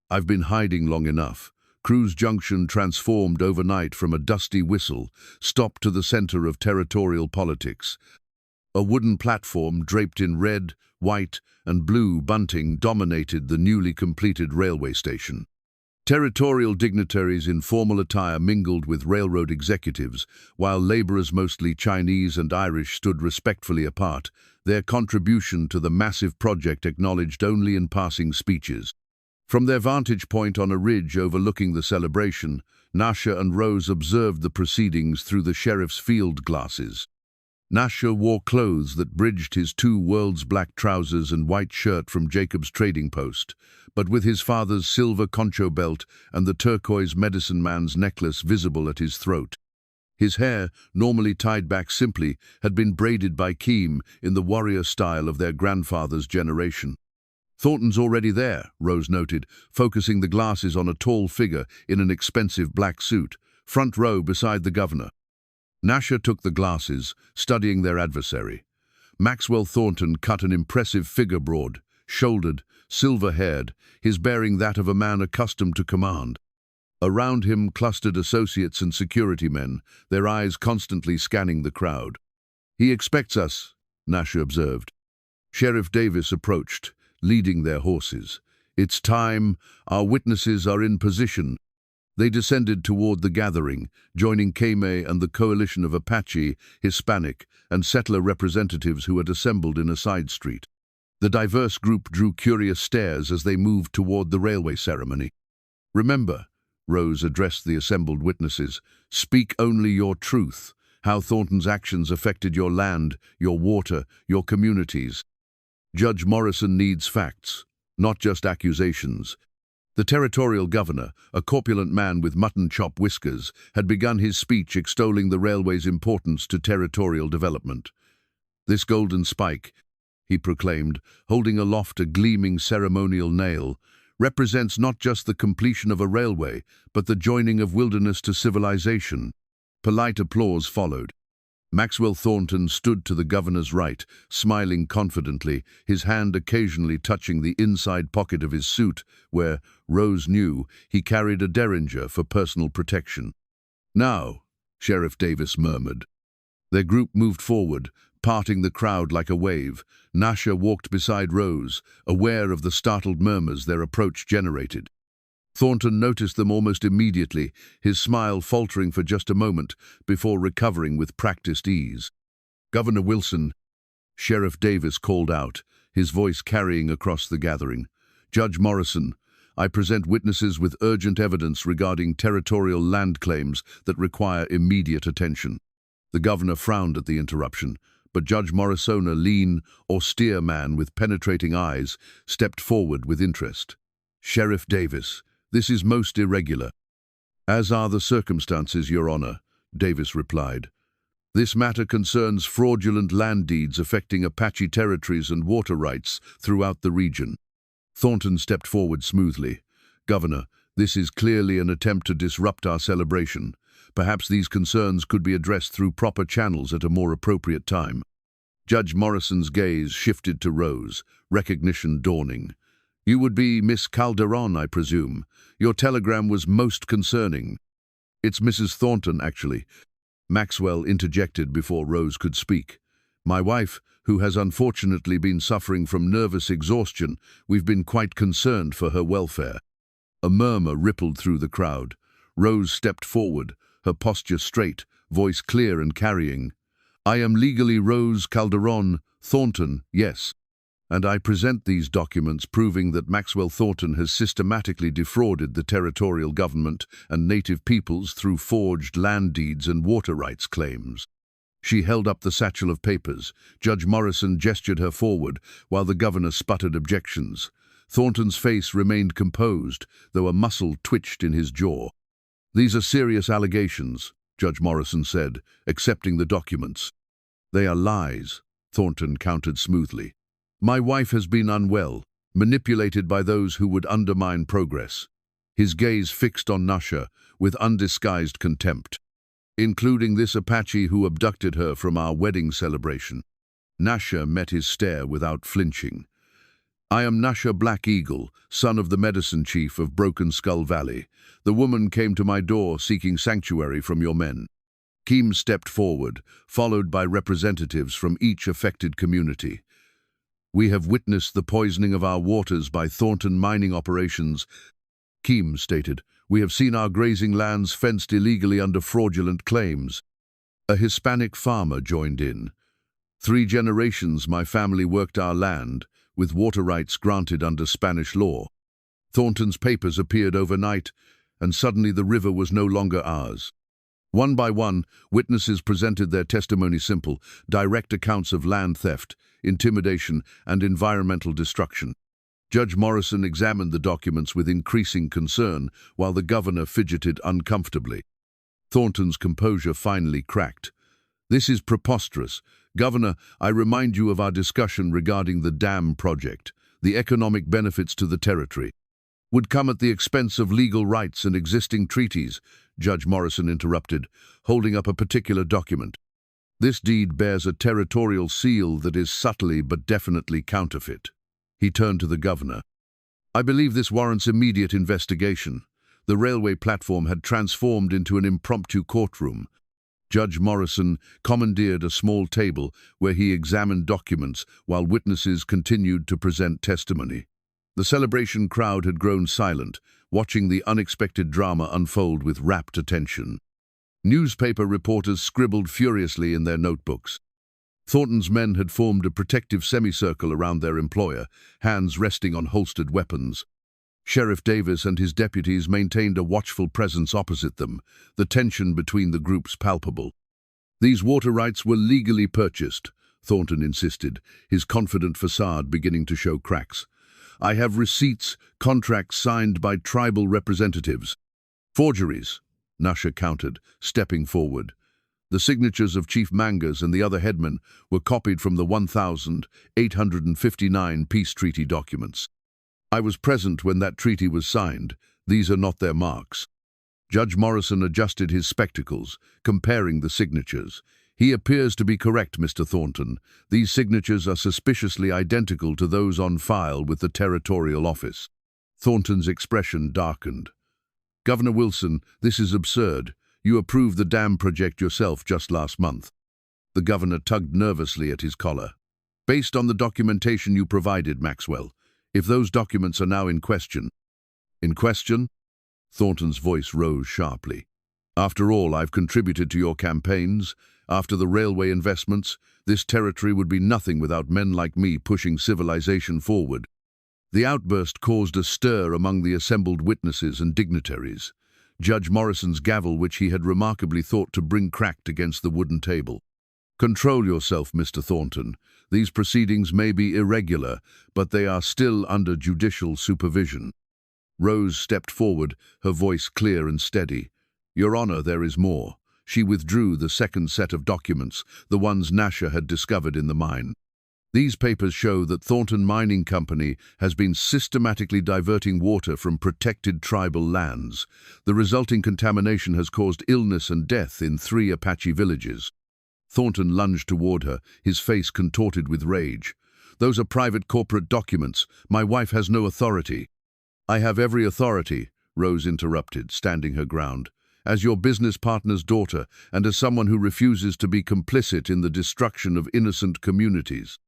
I've been hiding long enough. Cruz Junction transformed overnight from a dusty whistle, stopped to the center of territorial politics. A wooden platform draped in red, white, and blue bunting dominated the newly completed railway station. Territorial dignitaries in formal attire mingled with railroad executives, while laborers, mostly Chinese and Irish, stood respectfully apart, their contribution to the massive project acknowledged only in passing speeches. From their vantage point on a ridge overlooking the celebration, Nasha and Rose observed the proceedings through the sheriff's field glasses. Nasha wore clothes that bridged his 2 worlds, black trousers and white shirt from Jacob's trading post, but with his father's silver concho belt and the turquoise medicine man's necklace visible at his throat. His hair, normally tied back simply, had been braided by Keem in the warrior style of their grandfather's generation. Thornton's already there, Rose noted, focusing the glasses on a tall figure in an expensive black suit, front row beside the governor. Nasha took the glasses, studying their adversary. Maxwell Thornton cut an impressive figure, broad, shouldered, silver-haired, his bearing that of a man accustomed to command. Around him clustered associates and security men, their eyes constantly scanning the crowd. He expects us, Nasha observed. Sheriff Davis approached, leading their horses. It's time, our witnesses are in position. They descended toward the gathering, joining Kame and the coalition of Apache, Hispanic, and settler representatives who had assembled in a side street. The diverse group drew curious stares as they moved toward the railway ceremony. Remember, Rose addressed the assembled witnesses, speak only your truth, how Thornton's actions affected your land, your water, your communities. Judge Morrison needs facts, not just accusations. The territorial governor, a corpulent man with mutton-chop whiskers, had begun his speech extolling the railway's importance to territorial development. This golden spike, he proclaimed, holding aloft a gleaming ceremonial nail, represents not just the completion of a railway, but the joining of wilderness to civilization. Polite applause followed. Maxwell Thornton stood to the governor's right, smiling confidently, his hand occasionally touching the inside pocket of his suit, where, Rose knew, he carried a derringer for personal protection. Now, Sheriff Davis murmured. Their group moved forward, parting the crowd like a wave. Nasha walked beside Rose, aware of the startled murmurs their approach generated. Thornton noticed them almost immediately, his smile faltering for just a moment before recovering with practiced ease. Governor Wilson, Sheriff Davis called out, his voice carrying across the gathering. Judge Morrison, I present witnesses with urgent evidence regarding territorial land claims that require immediate attention. The governor frowned at the interruption, but Judge Morrison, a lean, austere man with penetrating eyes, stepped forward with interest. Sheriff Davis, this is most irregular. As are the circumstances, Your Honor, Davis replied. This matter concerns fraudulent land deeds affecting Apache territories and water rights throughout the region. Thornton stepped forward smoothly. Governor, this is clearly an attempt to disrupt our celebration. Perhaps these concerns could be addressed through proper channels at a more appropriate time. Judge Morrison's gaze shifted to Rose, recognition dawning. You would be Miss Calderon, I presume. Your telegram was most concerning. It's Mrs. Thornton, actually. Maxwell interjected before Rose could speak. My wife, who has unfortunately been suffering from nervous exhaustion, we've been quite concerned for her welfare. A murmur rippled through the crowd. Rose stepped forward, her posture straight, voice clear and carrying. I am legally Rose Calderon Thornton, yes. And I present these documents proving that Maxwell Thornton has systematically defrauded the territorial government and native peoples through forged land deeds and water rights claims. She held up the satchel of papers. Judge Morrison gestured her forward, while the governor sputtered objections. Thornton's face remained composed, though a muscle twitched in his jaw. These are serious allegations, Judge Morrison said, accepting the documents. They are lies, Thornton countered smoothly. My wife has been unwell, manipulated by those who would undermine progress. His gaze fixed on Nascha with undisguised contempt, including this Apache who abducted her from our wedding celebration. Nascha met his stare without flinching. I am Nascha Black-Eagle, son of the medicine chief of Broken Skull Valley. The woman came to my door seeking sanctuary from your men. Keem stepped forward, followed by representatives from each affected community. We have witnessed the poisoning of our waters by Thornton mining operations. Keem stated, we have seen our grazing lands fenced illegally under fraudulent claims. A Hispanic farmer joined in. 3 generations my family worked our land, with water rights granted under Spanish law. Thornton's papers appeared overnight, and suddenly the river was no longer ours. One by one, witnesses presented their testimony simple, direct accounts of land theft, intimidation, and environmental destruction. Judge Morrison examined the documents with increasing concern, while the governor fidgeted uncomfortably. Thornton's composure finally cracked. This is preposterous. Governor, I remind you of our discussion regarding the dam project. The economic benefits to the territory would come at the expense of legal rights and existing treaties, Judge Morrison interrupted, holding up a particular document. This deed bears a territorial seal that is subtly but definitely counterfeit. He turned to the governor. I believe this warrants immediate investigation. The railway platform had transformed into an impromptu courtroom. Judge Morrison commandeered a small table where he examined documents while witnesses continued to present testimony. The celebration crowd had grown silent, watching the unexpected drama unfold with rapt attention. Newspaper reporters scribbled furiously in their notebooks. Thornton's men had formed a protective semicircle around their employer, hands resting on holstered weapons. Sheriff Davis and his deputies maintained a watchful presence opposite them, the tension between the groups palpable. These water rights were legally purchased, Thornton insisted, his confident facade beginning to show cracks. I have receipts, contracts signed by tribal representatives. Forgeries, Nascha countered, stepping forward. The signatures of Chief Mangas and the other headmen were copied from the 1,859 peace treaty documents. I was present when that treaty was signed. These are not their marks. Judge Morrison adjusted his spectacles, comparing the signatures. He appears to be correct, Mr. Thornton. These signatures are suspiciously identical to those on file with the Territorial Office. Thornton's expression darkened. Governor Wilson, this is absurd. You approved the dam project yourself just last month. The governor tugged nervously at his collar. Based on the documentation you provided, Maxwell, if those documents are now in question. In question? Thornton's voice rose sharply. After all I've contributed to your campaigns, after the railway investments, this territory would be nothing without men like me pushing civilization forward. The outburst caused a stir among the assembled witnesses and dignitaries. Judge Morrison's gavel, which he had remarkably thought to bring, cracked against the wooden table. Control yourself, Mr. Thornton. These proceedings may be irregular, but they are still under judicial supervision. Rose stepped forward, her voice clear and steady. Your Honor, there is more. She withdrew the second set of documents, the ones Nascha had discovered in the mine. These papers show that Thornton Mining Company has been systematically diverting water from protected tribal lands. The resulting contamination has caused illness and death in 3 Apache villages. Thornton lunged toward her, his face contorted with rage. Those are private corporate documents. My wife has no authority. I have every authority, Rose interrupted, standing her ground. as your business partner's daughter, and as someone who refuses to be complicit in the destruction of innocent communities."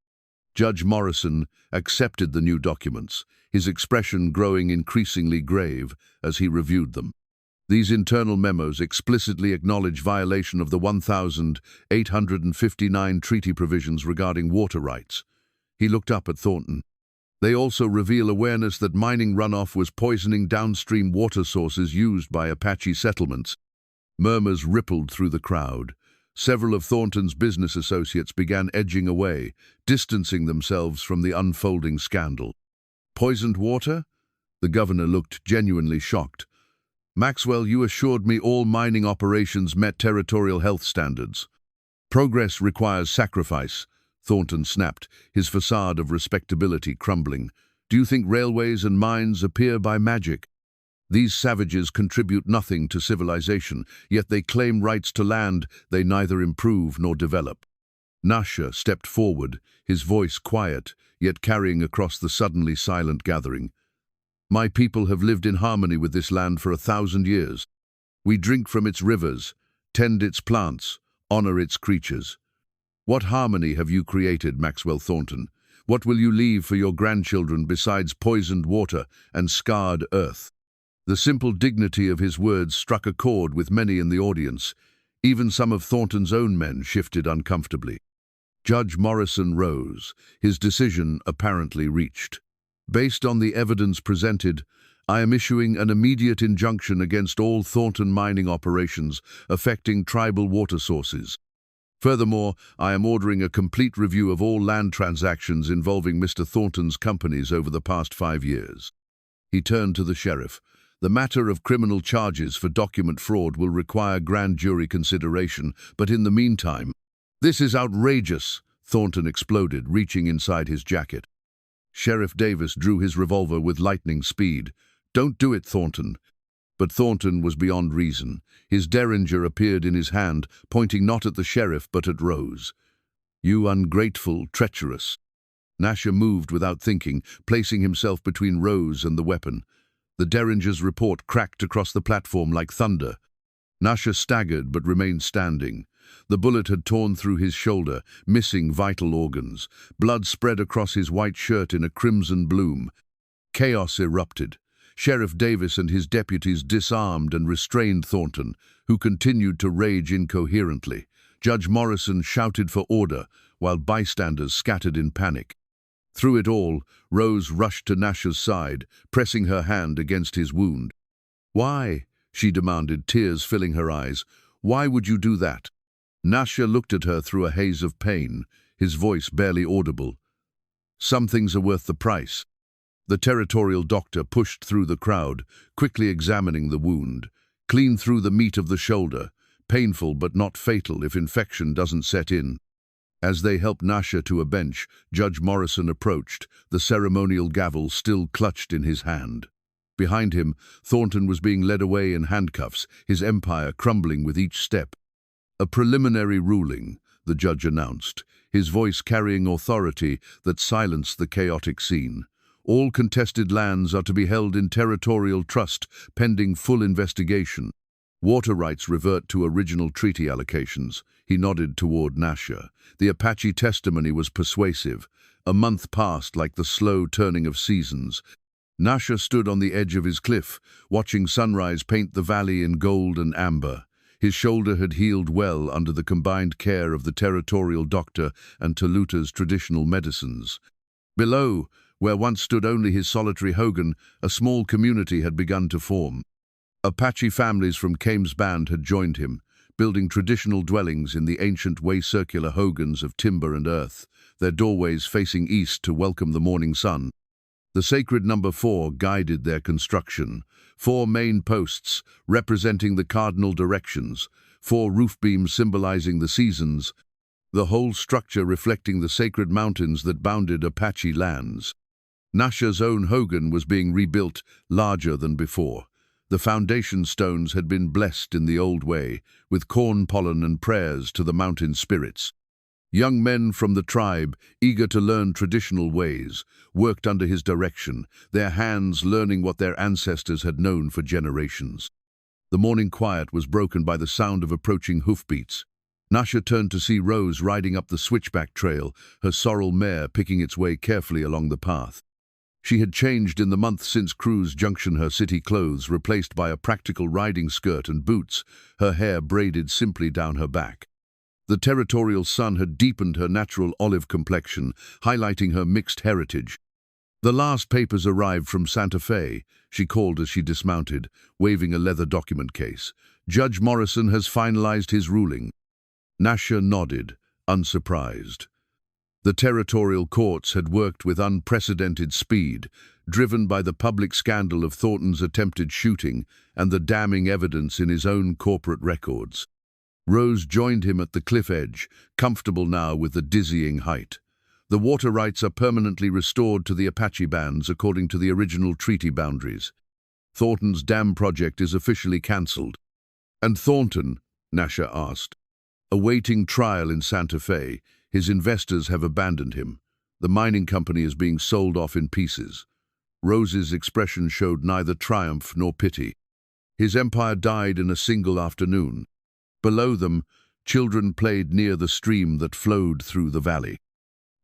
Judge Morrison accepted the new documents, his expression growing increasingly grave as he reviewed them. These internal memos explicitly acknowledge violation of the 1,859 treaty provisions regarding water rights. He looked up at Thornton. They also reveal awareness that mining runoff was poisoning downstream water sources used by Apache settlements. Murmurs rippled through the crowd. Several of Thornton's business associates began edging away, distancing themselves from the unfolding scandal. "Poisoned water?" The governor looked genuinely shocked. "Maxwell, you assured me all mining operations met territorial health standards." "Progress requires sacrifice," Thornton snapped, his facade of respectability crumbling. "Do you think railways and mines appear by magic? These savages contribute nothing to civilization, yet they claim rights to land they neither improve nor develop." Nascha stepped forward, his voice quiet, yet carrying across the suddenly silent gathering. "My people have lived in harmony with this land for 1,000 years. We drink from its rivers, tend its plants, honor its creatures. What harmony have you created, Maxwell Thornton? What will you leave for your grandchildren besides poisoned water and scarred earth?" The simple dignity of his words struck a chord with many in the audience. Even some of Thornton's own men shifted uncomfortably. Judge Morrison rose, his decision apparently reached. "Based on the evidence presented, I am issuing an immediate injunction against all Thornton mining operations affecting tribal water sources. Furthermore, I am ordering a complete review of all land transactions involving Mr. Thornton's companies over the past 5 years." He turned to the sheriff. "The matter of criminal charges for document fraud will require grand jury consideration, but in the meantime—" "This is outrageous," Thornton exploded, reaching inside his jacket. Sheriff Davis drew his revolver with lightning speed. "Don't do it, Thornton." But Thornton was beyond reason. His derringer appeared in his hand, pointing not at the sheriff but at Rose. "You ungrateful, treacherous." Nascha moved without thinking, placing himself between Rose and the weapon. The derringer's report cracked across the platform like thunder. Nascha staggered but remained standing. The bullet had torn through his shoulder, missing vital organs. Blood spread across his white shirt in a crimson bloom. Chaos erupted. Sheriff Davis and his deputies disarmed and restrained Thornton, who continued to rage incoherently. Judge Morrison shouted for order, while bystanders scattered in panic. Through it all, Rose rushed to Nascha's side, pressing her hand against his wound. "Why?" she demanded, tears filling her eyes. "Why would you do that?" Nascha looked at her through a haze of pain, his voice barely audible. "Some things are worth the price." The territorial doctor pushed through the crowd, quickly examining the wound. Clean through the meat of the shoulder, painful but not fatal if infection doesn't set in. As they helped Nascha to a bench, Judge Morrison approached, the ceremonial gavel still clutched in his hand. Behind him, Thornton was being led away in handcuffs, his empire crumbling with each step. "A preliminary ruling," the judge announced, his voice carrying authority that silenced the chaotic scene. "All contested lands are to be held in territorial trust, pending full investigation. Water rights revert to original treaty allocations." He nodded toward Nascha. The Apache testimony was persuasive. A month passed like the slow turning of seasons. Nascha stood on the edge of his cliff, watching sunrise paint the valley in gold and amber. His shoulder had healed well under the combined care of the territorial doctor and Toluta's traditional medicines. Below, where once stood only his solitary hogan, a small community had begun to form. Apache families from Kame's band had joined him, building traditional dwellings in the ancient way-circular hogans of timber and earth, their doorways facing east to welcome the morning sun. The sacred number 4 guided their construction. 4 main posts, representing the cardinal directions, 4 roof beams symbolizing the seasons, the whole structure reflecting the sacred mountains that bounded Apache lands. Nascha's own hogan was being rebuilt, larger than before. The foundation stones had been blessed in the old way, with corn pollen and prayers to the mountain spirits. Young men from the tribe, eager to learn traditional ways, worked under his direction, their hands learning what their ancestors had known for generations. The morning quiet was broken by the sound of approaching hoofbeats. Nascha turned to see Rose riding up the switchback trail, her sorrel mare picking its way carefully along the path. She had changed in the month since Cruz Junction, her city clothes replaced by a practical riding skirt and boots, her hair braided simply down her back. The territorial sun had deepened her natural olive complexion, highlighting her mixed heritage. "The last papers arrived from Santa Fe," she called as she dismounted, waving a leather document case. "Judge Morrison has finalized his ruling." Nascha nodded, unsurprised. The territorial courts had worked with unprecedented speed, driven by the public scandal of Thornton's attempted shooting and the damning evidence in his own corporate records. Rose joined him at the cliff edge, comfortable now with the dizzying height. The water rights are permanently restored to the Apache bands according to the original treaty boundaries. Thornton's dam project is officially cancelled. "And Thornton?" Nascha asked. Awaiting trial in Santa Fe, his investors have abandoned him. The mining company is being sold off in pieces. Rose's expression showed neither triumph nor pity. His empire died in a single afternoon. Below them, children played near the stream that flowed through the valley.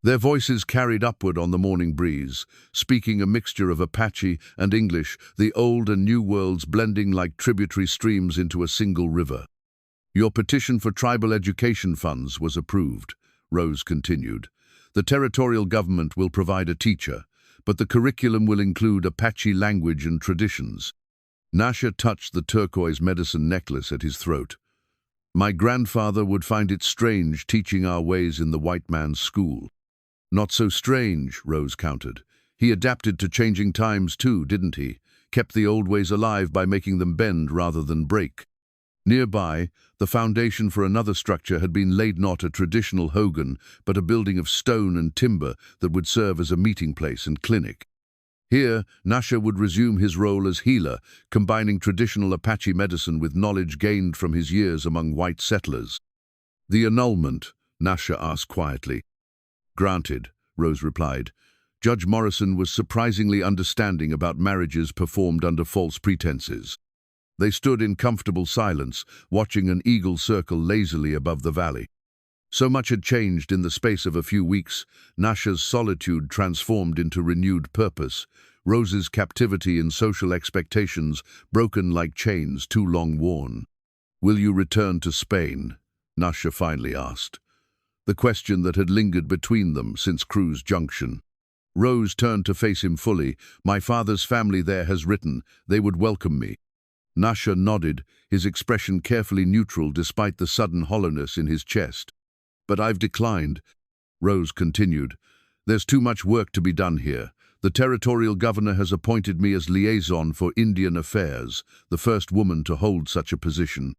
Their voices carried upward on the morning breeze, speaking a mixture of Apache and English, the old and new worlds blending like tributary streams into a single river. "Your petition for tribal education funds was approved," Rose continued. "The territorial government will provide a teacher, but the curriculum will include Apache language and traditions." Nascha touched the turquoise medicine necklace at his throat. "My grandfather would find it strange teaching our ways in the white man's school." "Not so strange," Rose countered. "He adapted to changing times too, didn't he? Kept the old ways alive by making them bend rather than break." Nearby, the foundation for another structure had been laid, not a traditional hogan, but a building of stone and timber that would serve as a meeting place and clinic. Here, Nascha would resume his role as healer, combining traditional Apache medicine with knowledge gained from his years among white settlers. "The annulment?" Nascha asked quietly. "Granted," Rose replied. Judge Morrison was surprisingly understanding about marriages performed under false pretenses. They stood in comfortable silence, watching an eagle circle lazily above the valley. So much had changed in the space of a few weeks. Nascha's solitude transformed into renewed purpose, Rose's captivity in social expectations broken like chains too long worn. "Will you return to Spain?" Nascha finally asked. The question that had lingered between them since Cruz Junction. Rose turned to face him fully. "My father's family there has written. They would welcome me." Nascha nodded, his expression carefully neutral despite the sudden hollowness in his chest. "But I've declined," Rose continued. "There's too much work to be done here. The territorial governor has appointed me as liaison for Indian affairs, the first woman to hold such a position."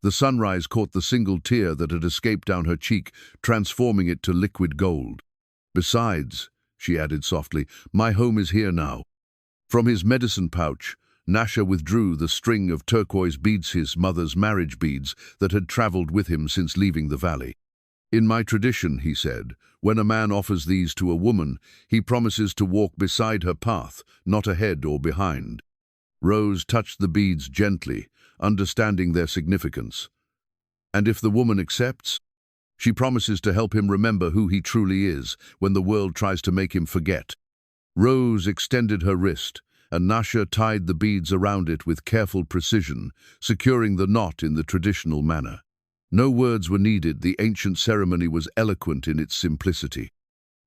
The sunrise caught the single tear that had escaped down her cheek, transforming it to liquid gold. "Besides," she added softly, "my home is here now." From his medicine pouch, Nascha withdrew the string of turquoise beads, his mother's marriage beads, that had traveled with him since leaving the valley. "In my tradition," he said, "when a man offers these to a woman, he promises to walk beside her path, not ahead or behind." Rose touched the beads gently, understanding their significance. "And if the woman accepts?" "She promises to help him remember who he truly is when the world tries to make him forget." Rose extended her wrist, and Nascha tied the beads around it with careful precision, securing the knot in the traditional manner. No words were needed, the ancient ceremony was eloquent in its simplicity.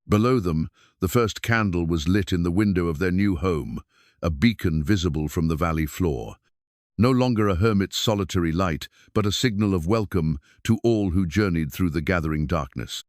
Below them, the first candle was lit in the window of their new home, a beacon visible from the valley floor. No longer a hermit's solitary light, but a signal of welcome to all who journeyed through the gathering darkness.